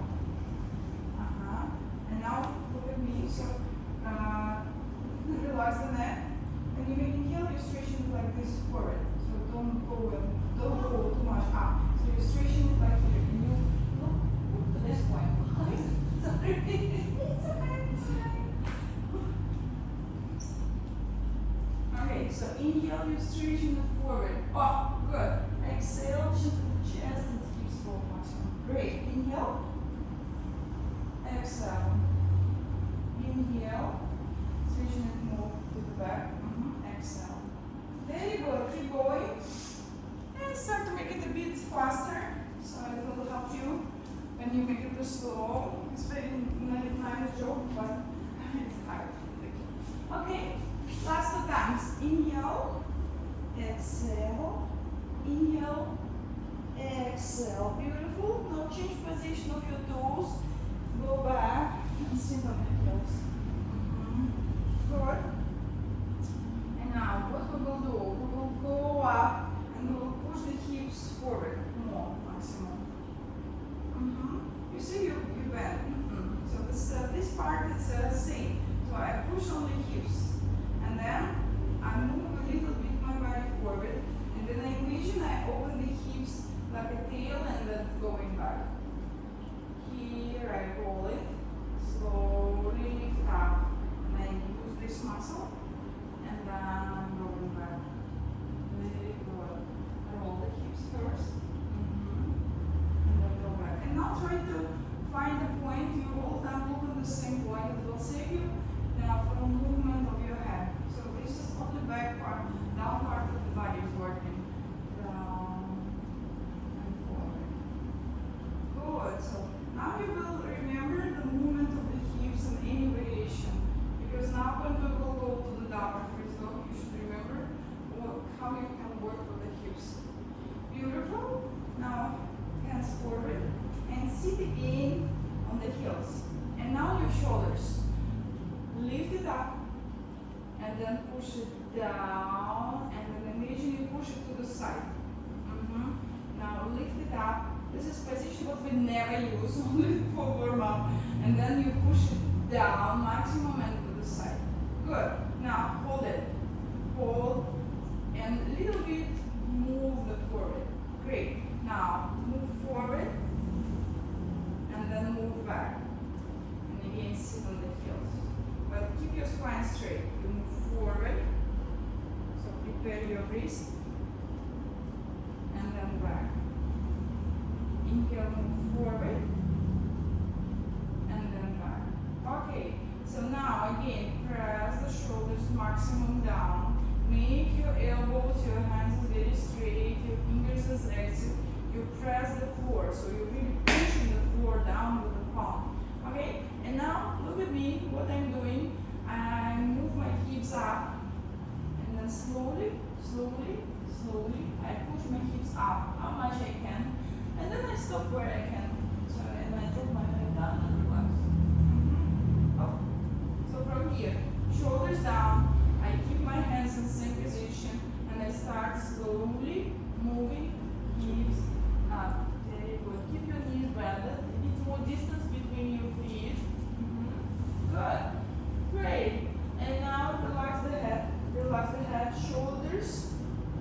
And now look at me. So relax the neck. When you inhale, you're stretching it like this forward. So don't go too much up. So you're stretching it like here. And you look to this point. Sorry. It's okay. It's okay. Okay, so inhale, you're stretching it forward. Oh, good. Exhale, chin to the chest and hips go maximum. Great. Inhale. Exhale. Inhale. Switching it more to the back. Exhale. Very good. Keep going. And start to make it a bit faster. So it will help you when you make it too slow. It's very nice joke, but it's hard. Okay. Last 2 times. Inhale. Exhale. Inhale. Exhale. Beautiful. Now change position of your toes. Go back and sit on the heels. Good. And now what we will do? We will go up and we will push the hips forward more, maximum. You see, you bend. So this part is same. So I push on the hips, and then I move a little bit my body forward, and then I envision I open the hips like a tail and then going back. Here I roll it, slowly lift up, and I use this muscle, and then I'm going back. Very good. Roll the hips first, and then go back. And now try to find a point. You all time look at the same point. It will save you now from movement of your head. So this is only back part, down part of the body is working. Down and forward. Good. So now you will remember the movement of the hips and any variation. Because now when we will go to the downward face dog, you should remember how you can work with the hips. Beautiful. Now hands forward and sit again on the heels. And now your shoulders. Lift it up and then push it down, and then immediately push it to the side. Now lift it up. This is position what we never use, only for warm up. And then you push it down, maximum, and to the side. Good. Now hold it. Hold, and a little bit move the forward. Great. Now move forward, and then move back. And again sit on the heels. But keep your spine straight. You move forward. So prepare your wrist, and then back. Inhale, move forward, and then back. Okay, so now again, press the shoulders maximum down. Make your elbows, your hands very straight, your fingers as exit. You press the floor, so you're really pushing the floor down with the palm. Okay, and now look at me, what I'm doing. I move my hips up, and then slowly slowly, slowly. I push my hips up how much I can, and then I stop where I can. So and I drop my head down and relax. Up. So from here, shoulders down. I keep my hands in the same position, and I start slowly moving hips up. Very good. Keep your knees bent. A bit more distance between your feet. Good. Great. And now relax the head. Relax the head, shoulders.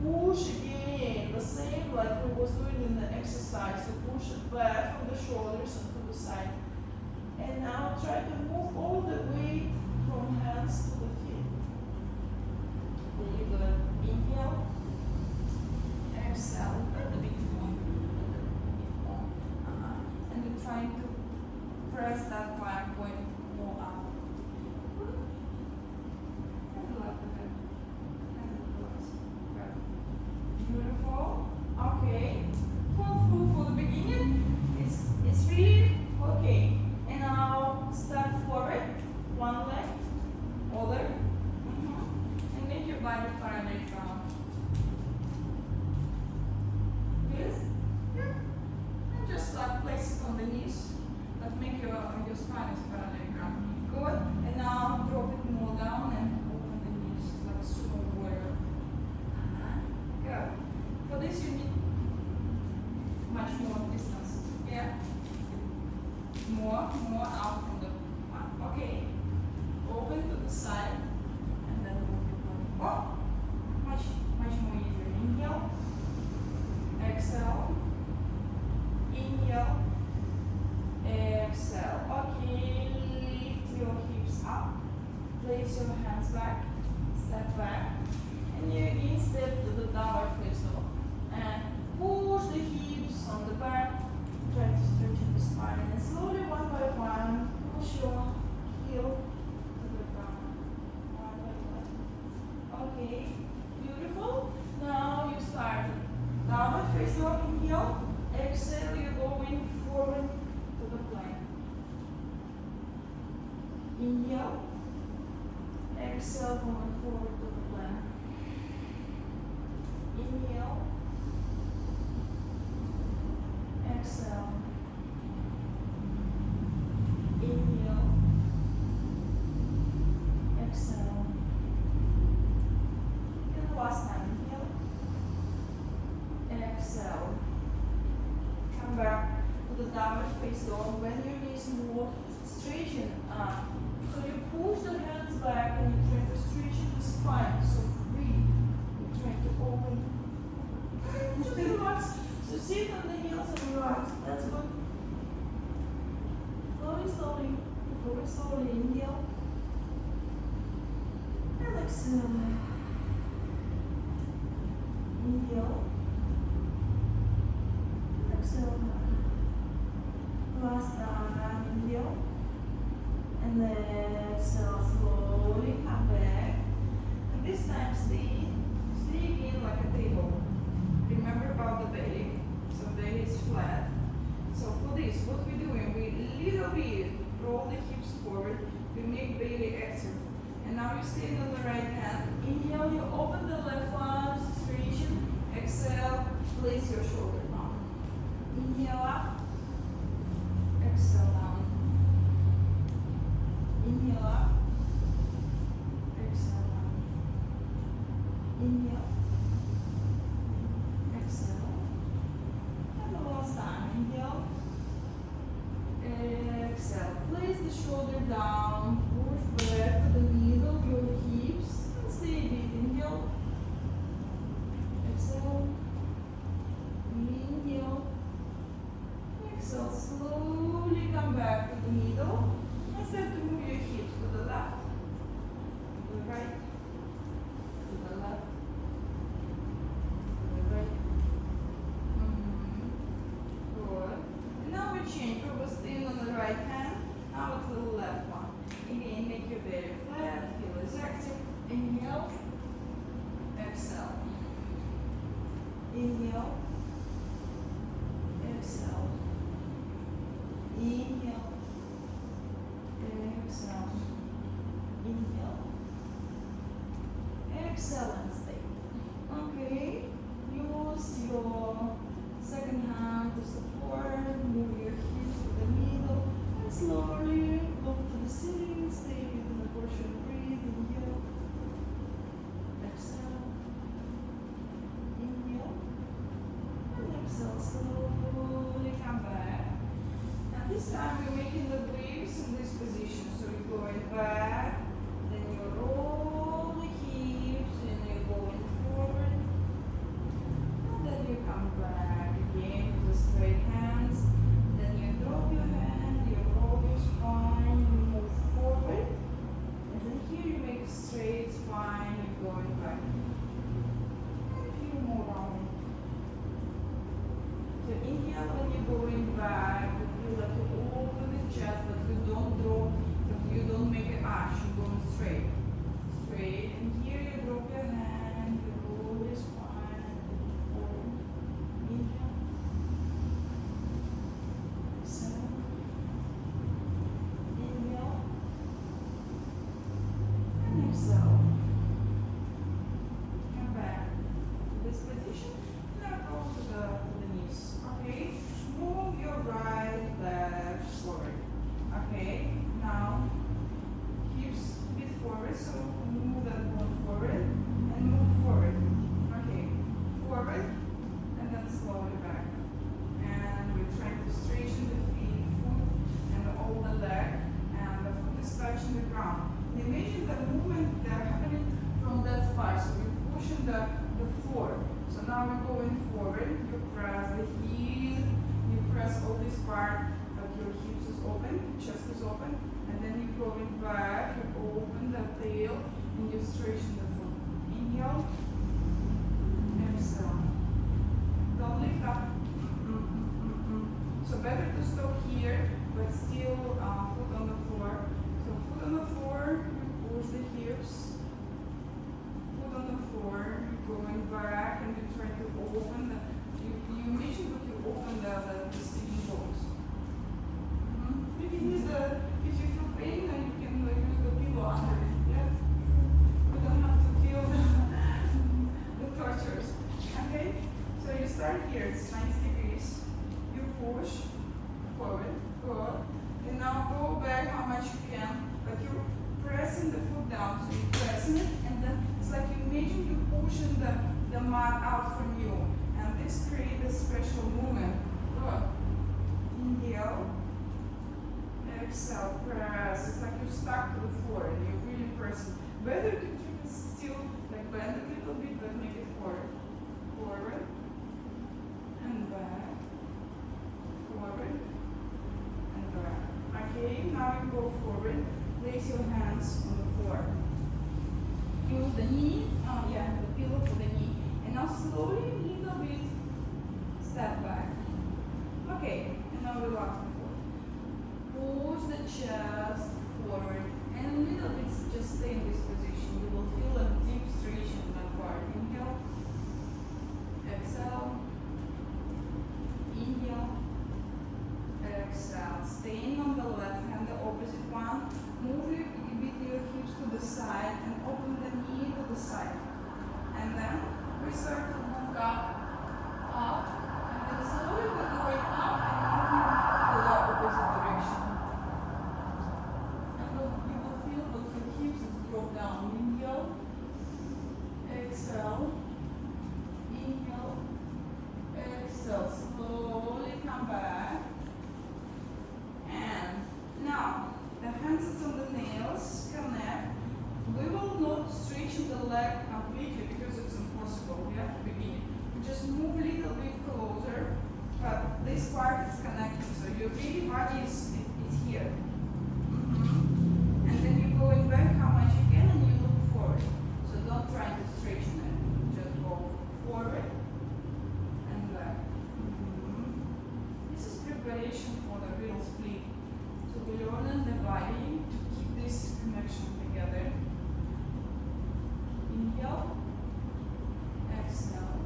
Push again. The same like we was doing in the exercise. So push it back from the shoulders and to the side. And now try to move all the weight from hands to the feet. Very good. Inhale. Exhale. A little bit more. A little bit more. And then trying to press that plank going more up. And relax the head. And relax. Good. Beautiful. Okay. For the beginning, it's really okay. And now step forward. One leg, other. And make your body parallel ground. Yes? Yeah. And just place it on the knees. But make your spine is parallel ground. Good. And now drop it more down and open the knees like a sumo warrior. Good. For this you need much more distance. Yeah? More out from the mat. Okay. Open to the side and then move it on. Oh! Much more easier. Inhale. Exhale. Inhale. Exhale. Okay. Lift your hips up. Place your hands back. Step back. And you again step to the downward face dog. And push the hips on the back. Try to stretch the spine. And slowly, one by one, push your heel to the ground. One by one. Okay. Beautiful. Now you start downward face dog. Inhale. Exhale. You're going forward to the plank. Inhale. Exhale. Going forward to the plank. Inhale. Exhale. Inhale. Exhale. And the last time. Inhale. Exhale. Come back to the downward face dog. When your knees move, straighten up. So you push the hands back and you try to straighten the spine. So breathe. You try to open. Just relax. So sit on the heels and relax. That's good. Slowly, slowly. Very slowly. Inhale. And exhale. Inhale. And exhale. Last time. Inhale. And then exhale. Slowly come back. And this time stay again like a table. Remember about the belly. So belly is flat. So for this, what we're doing, we little bit roll the hips forward. We make belly active. And now you stand on the right hand. Inhale, you open the left arm, straighten. Exhale, place your shoulder down. Inhale up. Exhale down. Inhale up. Exhale down. Inhale. Exhale. And the last time. Inhale. Exhale. Place the shoulder down. Push back to the middle of your hips. And stay a bit. Inhale. Exhale. Inhale. Exhale. Slowly come back to the middle. And start to move your hips to the left, to the right, to the left, to the right. Good. And now we change. We were staying on the right hand. Now to the left one. Again, make your belly flat. Feel is active. Inhale. Exhale. Inhale. Exhale. Inhale. Exhale. Inhale. Exhale and stay. the ceiling, stay within the portion, breathe, inhale, exhale, inhale, and exhale, slowly come back. And this time we're making the waves in this position, so you're going back, then you roll the hips, and you're going forward, and then you come back again with the straight hands, then you drop your hand, you roll your spine, you move forward, and then here you make a straight spine, you're going back. And a few more rounds. So inhale when you're going back, you feel like you open the chest, but you don't drop, but you don't make an arch, you're going straight. Straight, and here you drop your hand, you roll your spine, and forward. Inhale. Exhale. Inhale. And exhale. Come back to this position. Now go to the knees. Okay? Move your right leg forward. Okay? Now hips a bit forward, so move that bone forward and move forward. Okay, forward and then slowly back. And we're trying to straighten the feet, foot, and all the leg, and the foot is touching the ground. And imagine the movement that happening from that part. So we're pushing the floor. So now we're going forward. You press the heel, you press all this part, but your hips is open, chest is open. And then you're going back, you open the tail, and you straighten the foot. Inhale, exhale. Don't lift up. So better to stop here, but still foot on the floor. So foot on the floor, you push the hips. Foot on the floor, you're going back, and you try to open the. You imagine that you open the sitting bones. You can use the. If you feel pain, then you can use the pillow under it. Yeah? We don't have to feel the tortures. Okay? So you start here, it's 90 degrees. You push forward, good. And now go back how much you can, but you're pressing the foot down. So you're pressing it, and then it's like you imagine you're pushing the mat out from you. And this creates a special movement. Good. Inhale. Exhale, press. It's like you're stuck to the floor and you're really pressing. Better to keep it still, like bend it a little bit, but make it forward. Forward and back. Forward and back. Okay, now you go forward. Place your hands on the floor. Use the knee, the pillow for the knee. And now slowly, a little bit, step back. Okay, and now relax the floor. Push the chest forward and a little bit just stay in this position. You will feel a deep stretch in that part. Inhale, exhale, inhale, exhale. Staying on the left hand, the opposite one. Move your hips to the side and open the knee to the side. And then we start to move up, and then slowly we're going up and moving to the opposite direction. And you will feel that your hips drop down. Inhale, exhale, inhale, exhale. Slowly come back. And now the hands is on the nails, connect. We will not straighten the leg completely because it's impossible. We have to begin. We just move a little bit closer, but this part is connected, so your really body is here. And then you're going back how much you can, and you look forward. So don't try to straighten it. Just go forward and back. This is preparation for the real split. So we learn in the body to keep this connection together. Inhale, exhale,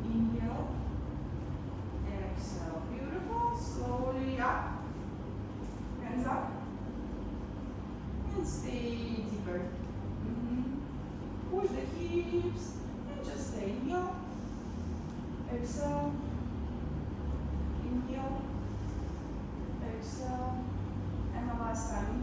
inhale, exhale. Beautiful. Slowly up, hands up, and stay deeper. Push the hips and just stay. Inhale, exhale, inhale, exhale, and the last time.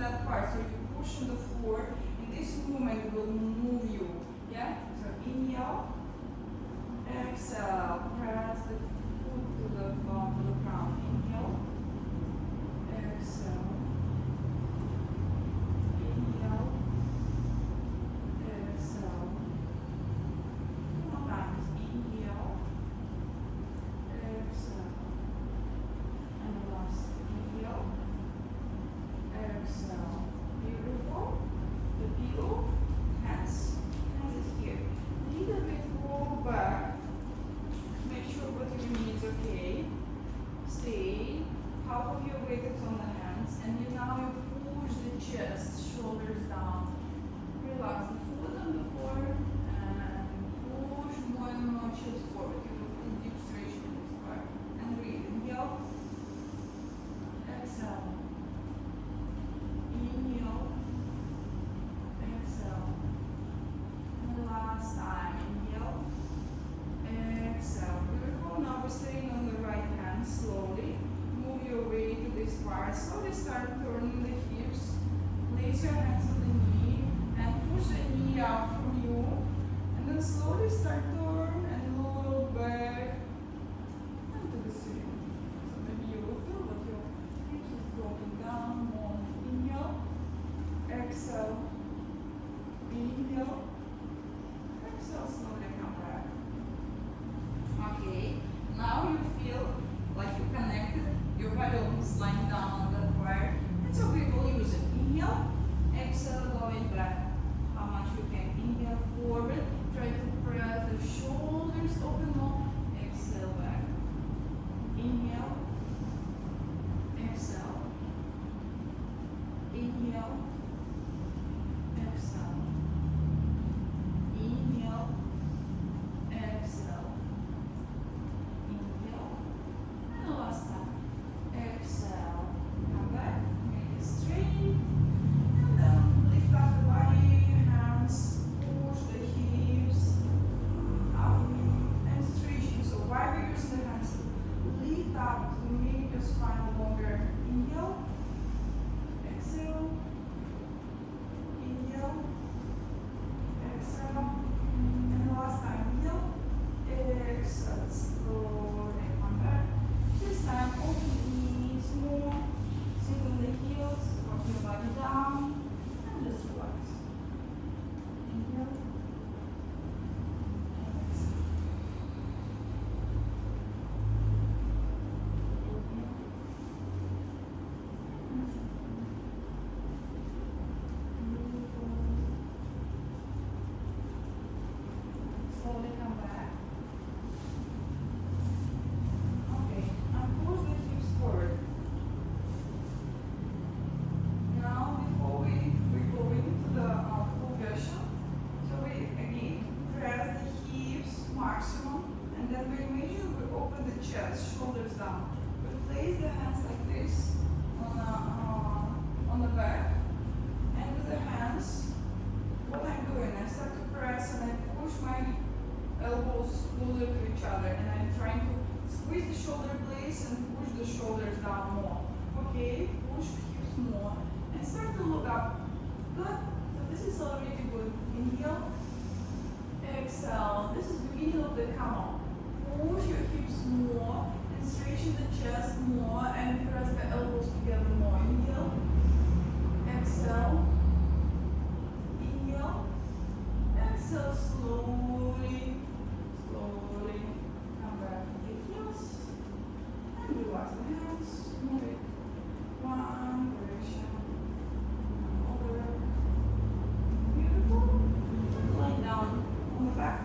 that part. So you push on the floor, and this movement will move you. Yeah? So inhale, exhale, press the foot to the ground. Inhale, exhale, inhale, exhale. Two more times. Inhale, exhale, and last. Inhale, exhale. Beautiful. The pillow, hands is here. Little bit roll back. Make sure both of your knees okay. Stay. Half of your weight is on the hands, and now you push the chest, shoulders down. Relax the foot on the floor, and push more and more chest forward. You will feel deep stretch in this part. And breathe. Inhale. Exhale. Inhale. Exhale. And last time. Inhale. Exhale. Beautiful. Now we're staying on the right hand slowly. Move your way to this part. Slowly start turning the hips. Place your hands on the knee and push the knee out from you. And then slowly start turn and roll back into the ceiling. So maybe you will feel that your hips is dropping down more. Inhale. Exhale. Inhale. Exhale. Slowly come back. Okay. Now you feel like you connected. Your body almost lying down on that part. And so we will use it. Inhale. Exhale. Going back. How much you can. Inhale forward. Try to press the shoulders open more. Exhale back. Inhale. Exhale. Inhale. Exhale. Inhale. Exhale. Inhale. And last time. Exhale. Come back. Make it straight. And then lift up the body. Hands. Push the hips up and stretching. So while we're using the hands, lift up to make your spine longer. Inhale. Exhale. Inhale. Exhale. And last time. Inhale. Exhale. Slowly come back. This time open the knees more. Sit on the heels. Rock your body down. And just relax. Inhale. And exhale. Slowly come back. Okay, and push the hips forward. Now, before we go into the full version, so we again press the hips maximum, and then we immediately open the chest, shoulders down. We place the hands like this on the back, and with the hands, what I'm doing, I start to press and I push my elbows closer to each other, and I'm trying to squeeze the shoulder blades and push the shoulders down more. Okay, push the hips more, and start to look up. Good. So this is already good. Inhale. Exhale. This is the beginning of the come up. Push your hips more and straighten the chest more and press the elbows together more. Inhale. Exhale. Inhale. Exhale slowly. Slowly. Come back to the heels. And relax the hands. Move it. One direction. Another. Beautiful. And lie down on the back.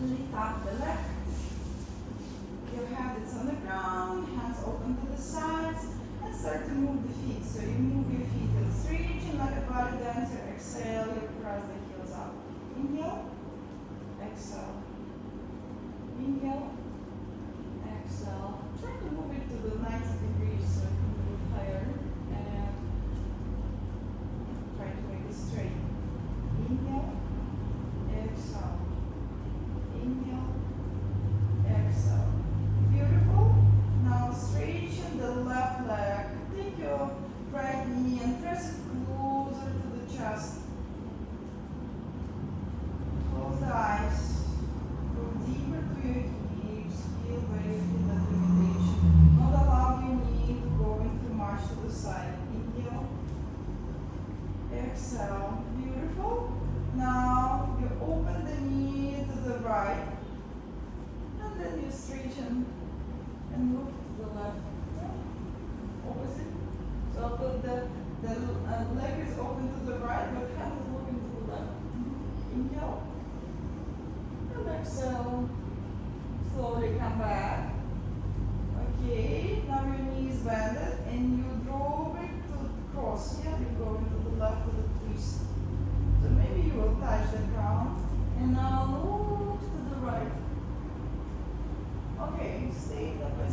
Lift up the leg. Your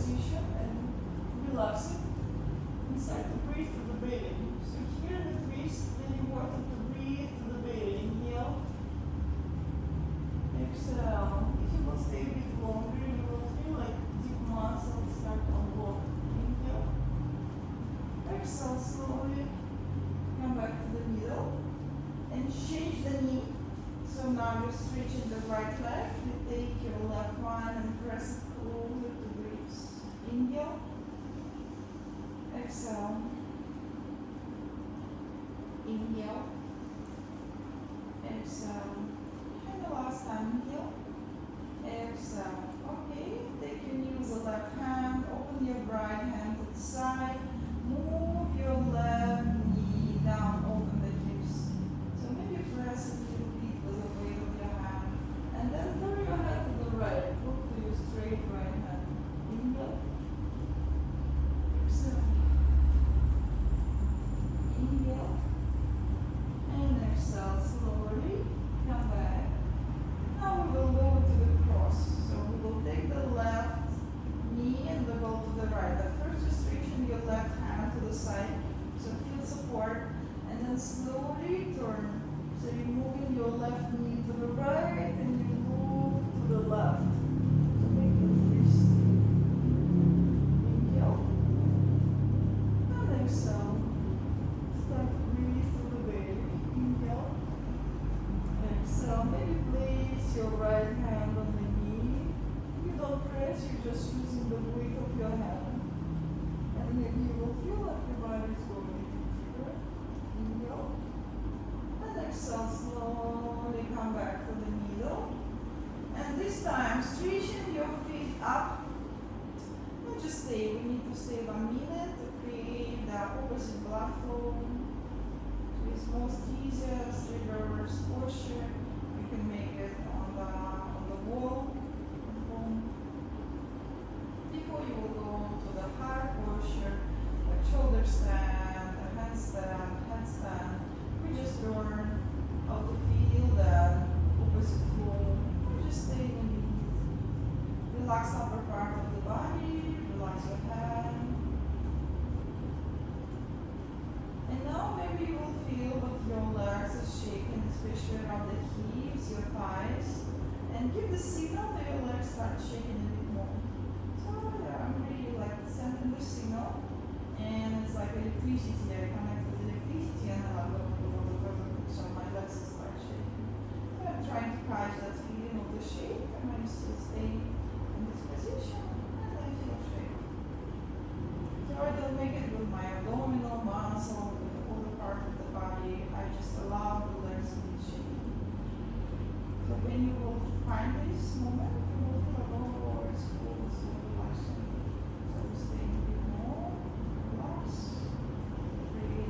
position and relaxing. And start to breathe to the belly. So here in the twist, really important to breathe to the belly. Inhale. Exhale. If you will stay a bit longer, you will feel like deep muscles start to unlock. Inhale. Exhale slowly. Come back to the middle. And change the knee. So now you're stretching the right leg. You take your left one and press it closer to the ribs. Inhale. Exhale. Inhale. Exhale. And the last time, inhale. Exhale. Okay, take your knee with the left hand. Open your right hand to the side. Move your left knee down. Open the hips. So maybe press it a little bit with the weight of your hand. And then turn your head to the right. Look to your straight right hand. Inhale. Exhale. Inhale. And exhale slowly. Come back. Now we will go to the cross. So we will take the left knee and we go to the right. At first you straighten your left hand to the side. So feel support. And then slowly turn. So you're moving your left knee to the right and you move to the left. So make your twist. Inhale. And exhale. Start to breathe through the belly. Inhale. Exhale. Maybe place your right hand on the knee. You don't press, you're just using the weight of your hand. And maybe you will feel like your body is going deeper. Inhale. And exhale, slowly come back to the middle. And this time, straighten your feet up. Not just stay, we need to stay 1 minute to create the opposite blood flow. So it's most easiest reverse posture. You can make it on the wall at home. Before you will go to the higher posture, like shoulder stand, a handstand, headstand, we just learn how to feel the opposite flow. We just stay in it. Relax upper part of the body, relax your head. And now maybe you will feel that your legs are shaking, especially around the hips, your thighs. And give the signal that your legs start shaking a bit more. So yeah, I'm really like sending the signal. And it's like electricity. I connect with electricity and I go, so my legs start shaking. So I'm trying to catch that feeling of the shake. And I still stay in this position and I feel shake. So I don't make it with my abdominal muscle, with all the part of the body. I just allow the legs to be shaking. So when you will find this moment, you will feel like, oh, it's cool, it's so relaxing. So stay a bit more, relax, breathe.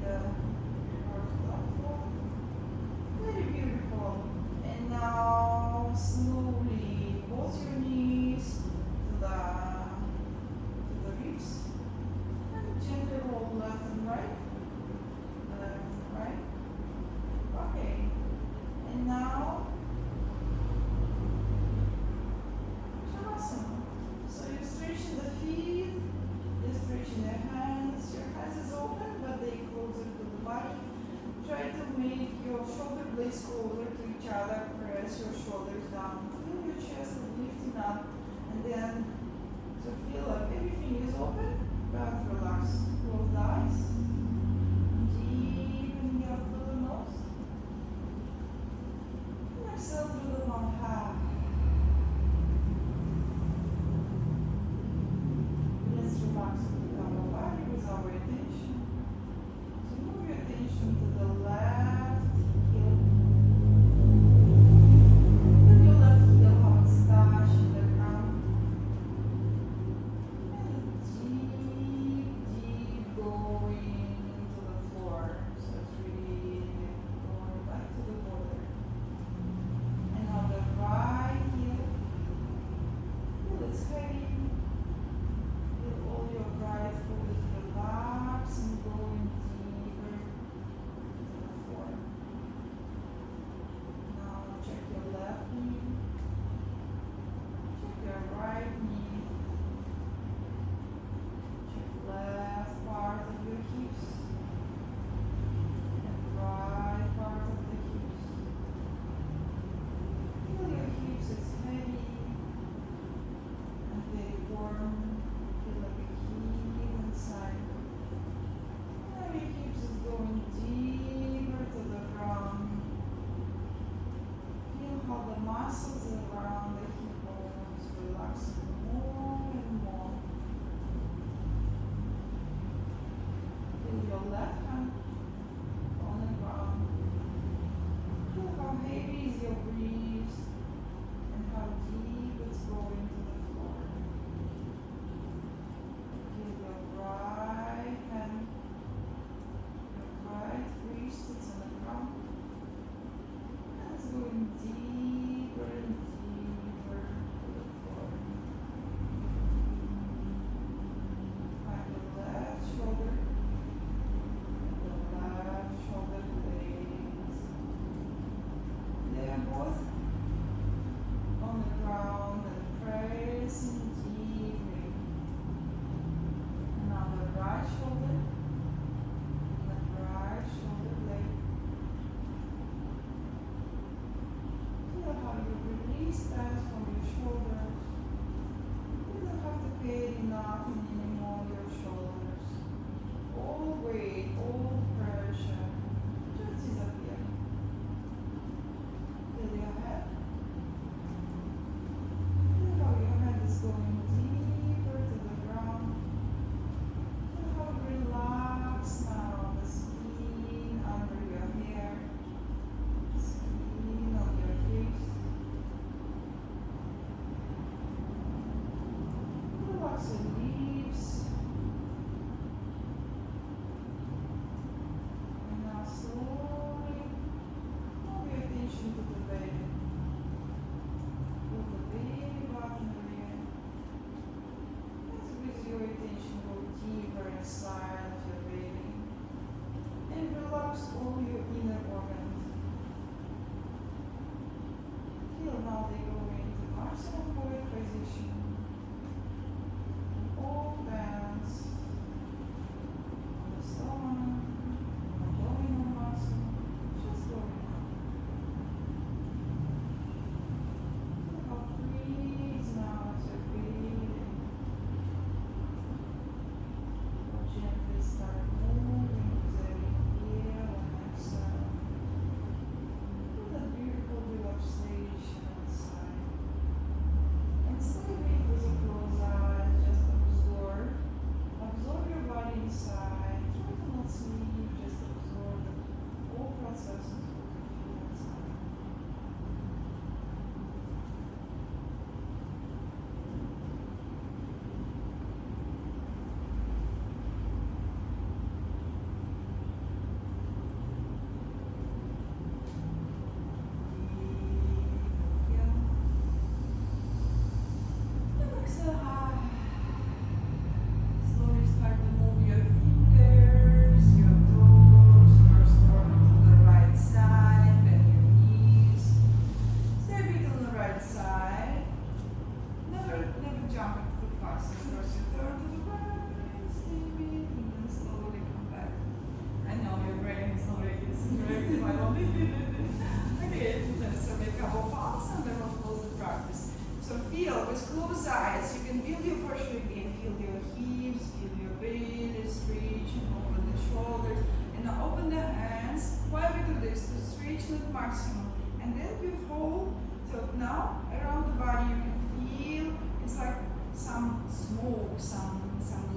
maximum. And then you hold. So now around the body you can feel it's like some smoke, some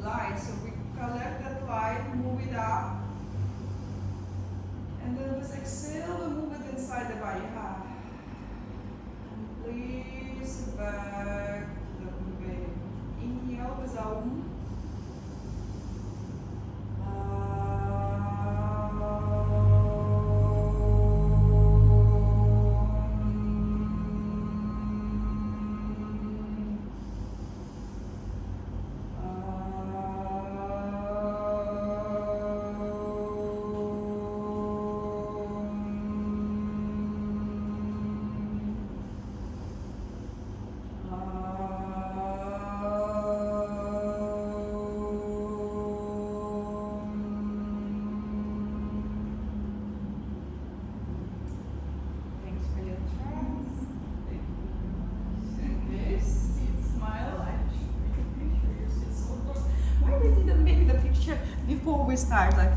light. So we collect that light, move it up, and then with exhale we move it inside the body. And please back to the moving. Inhale with Aum. Before we start, like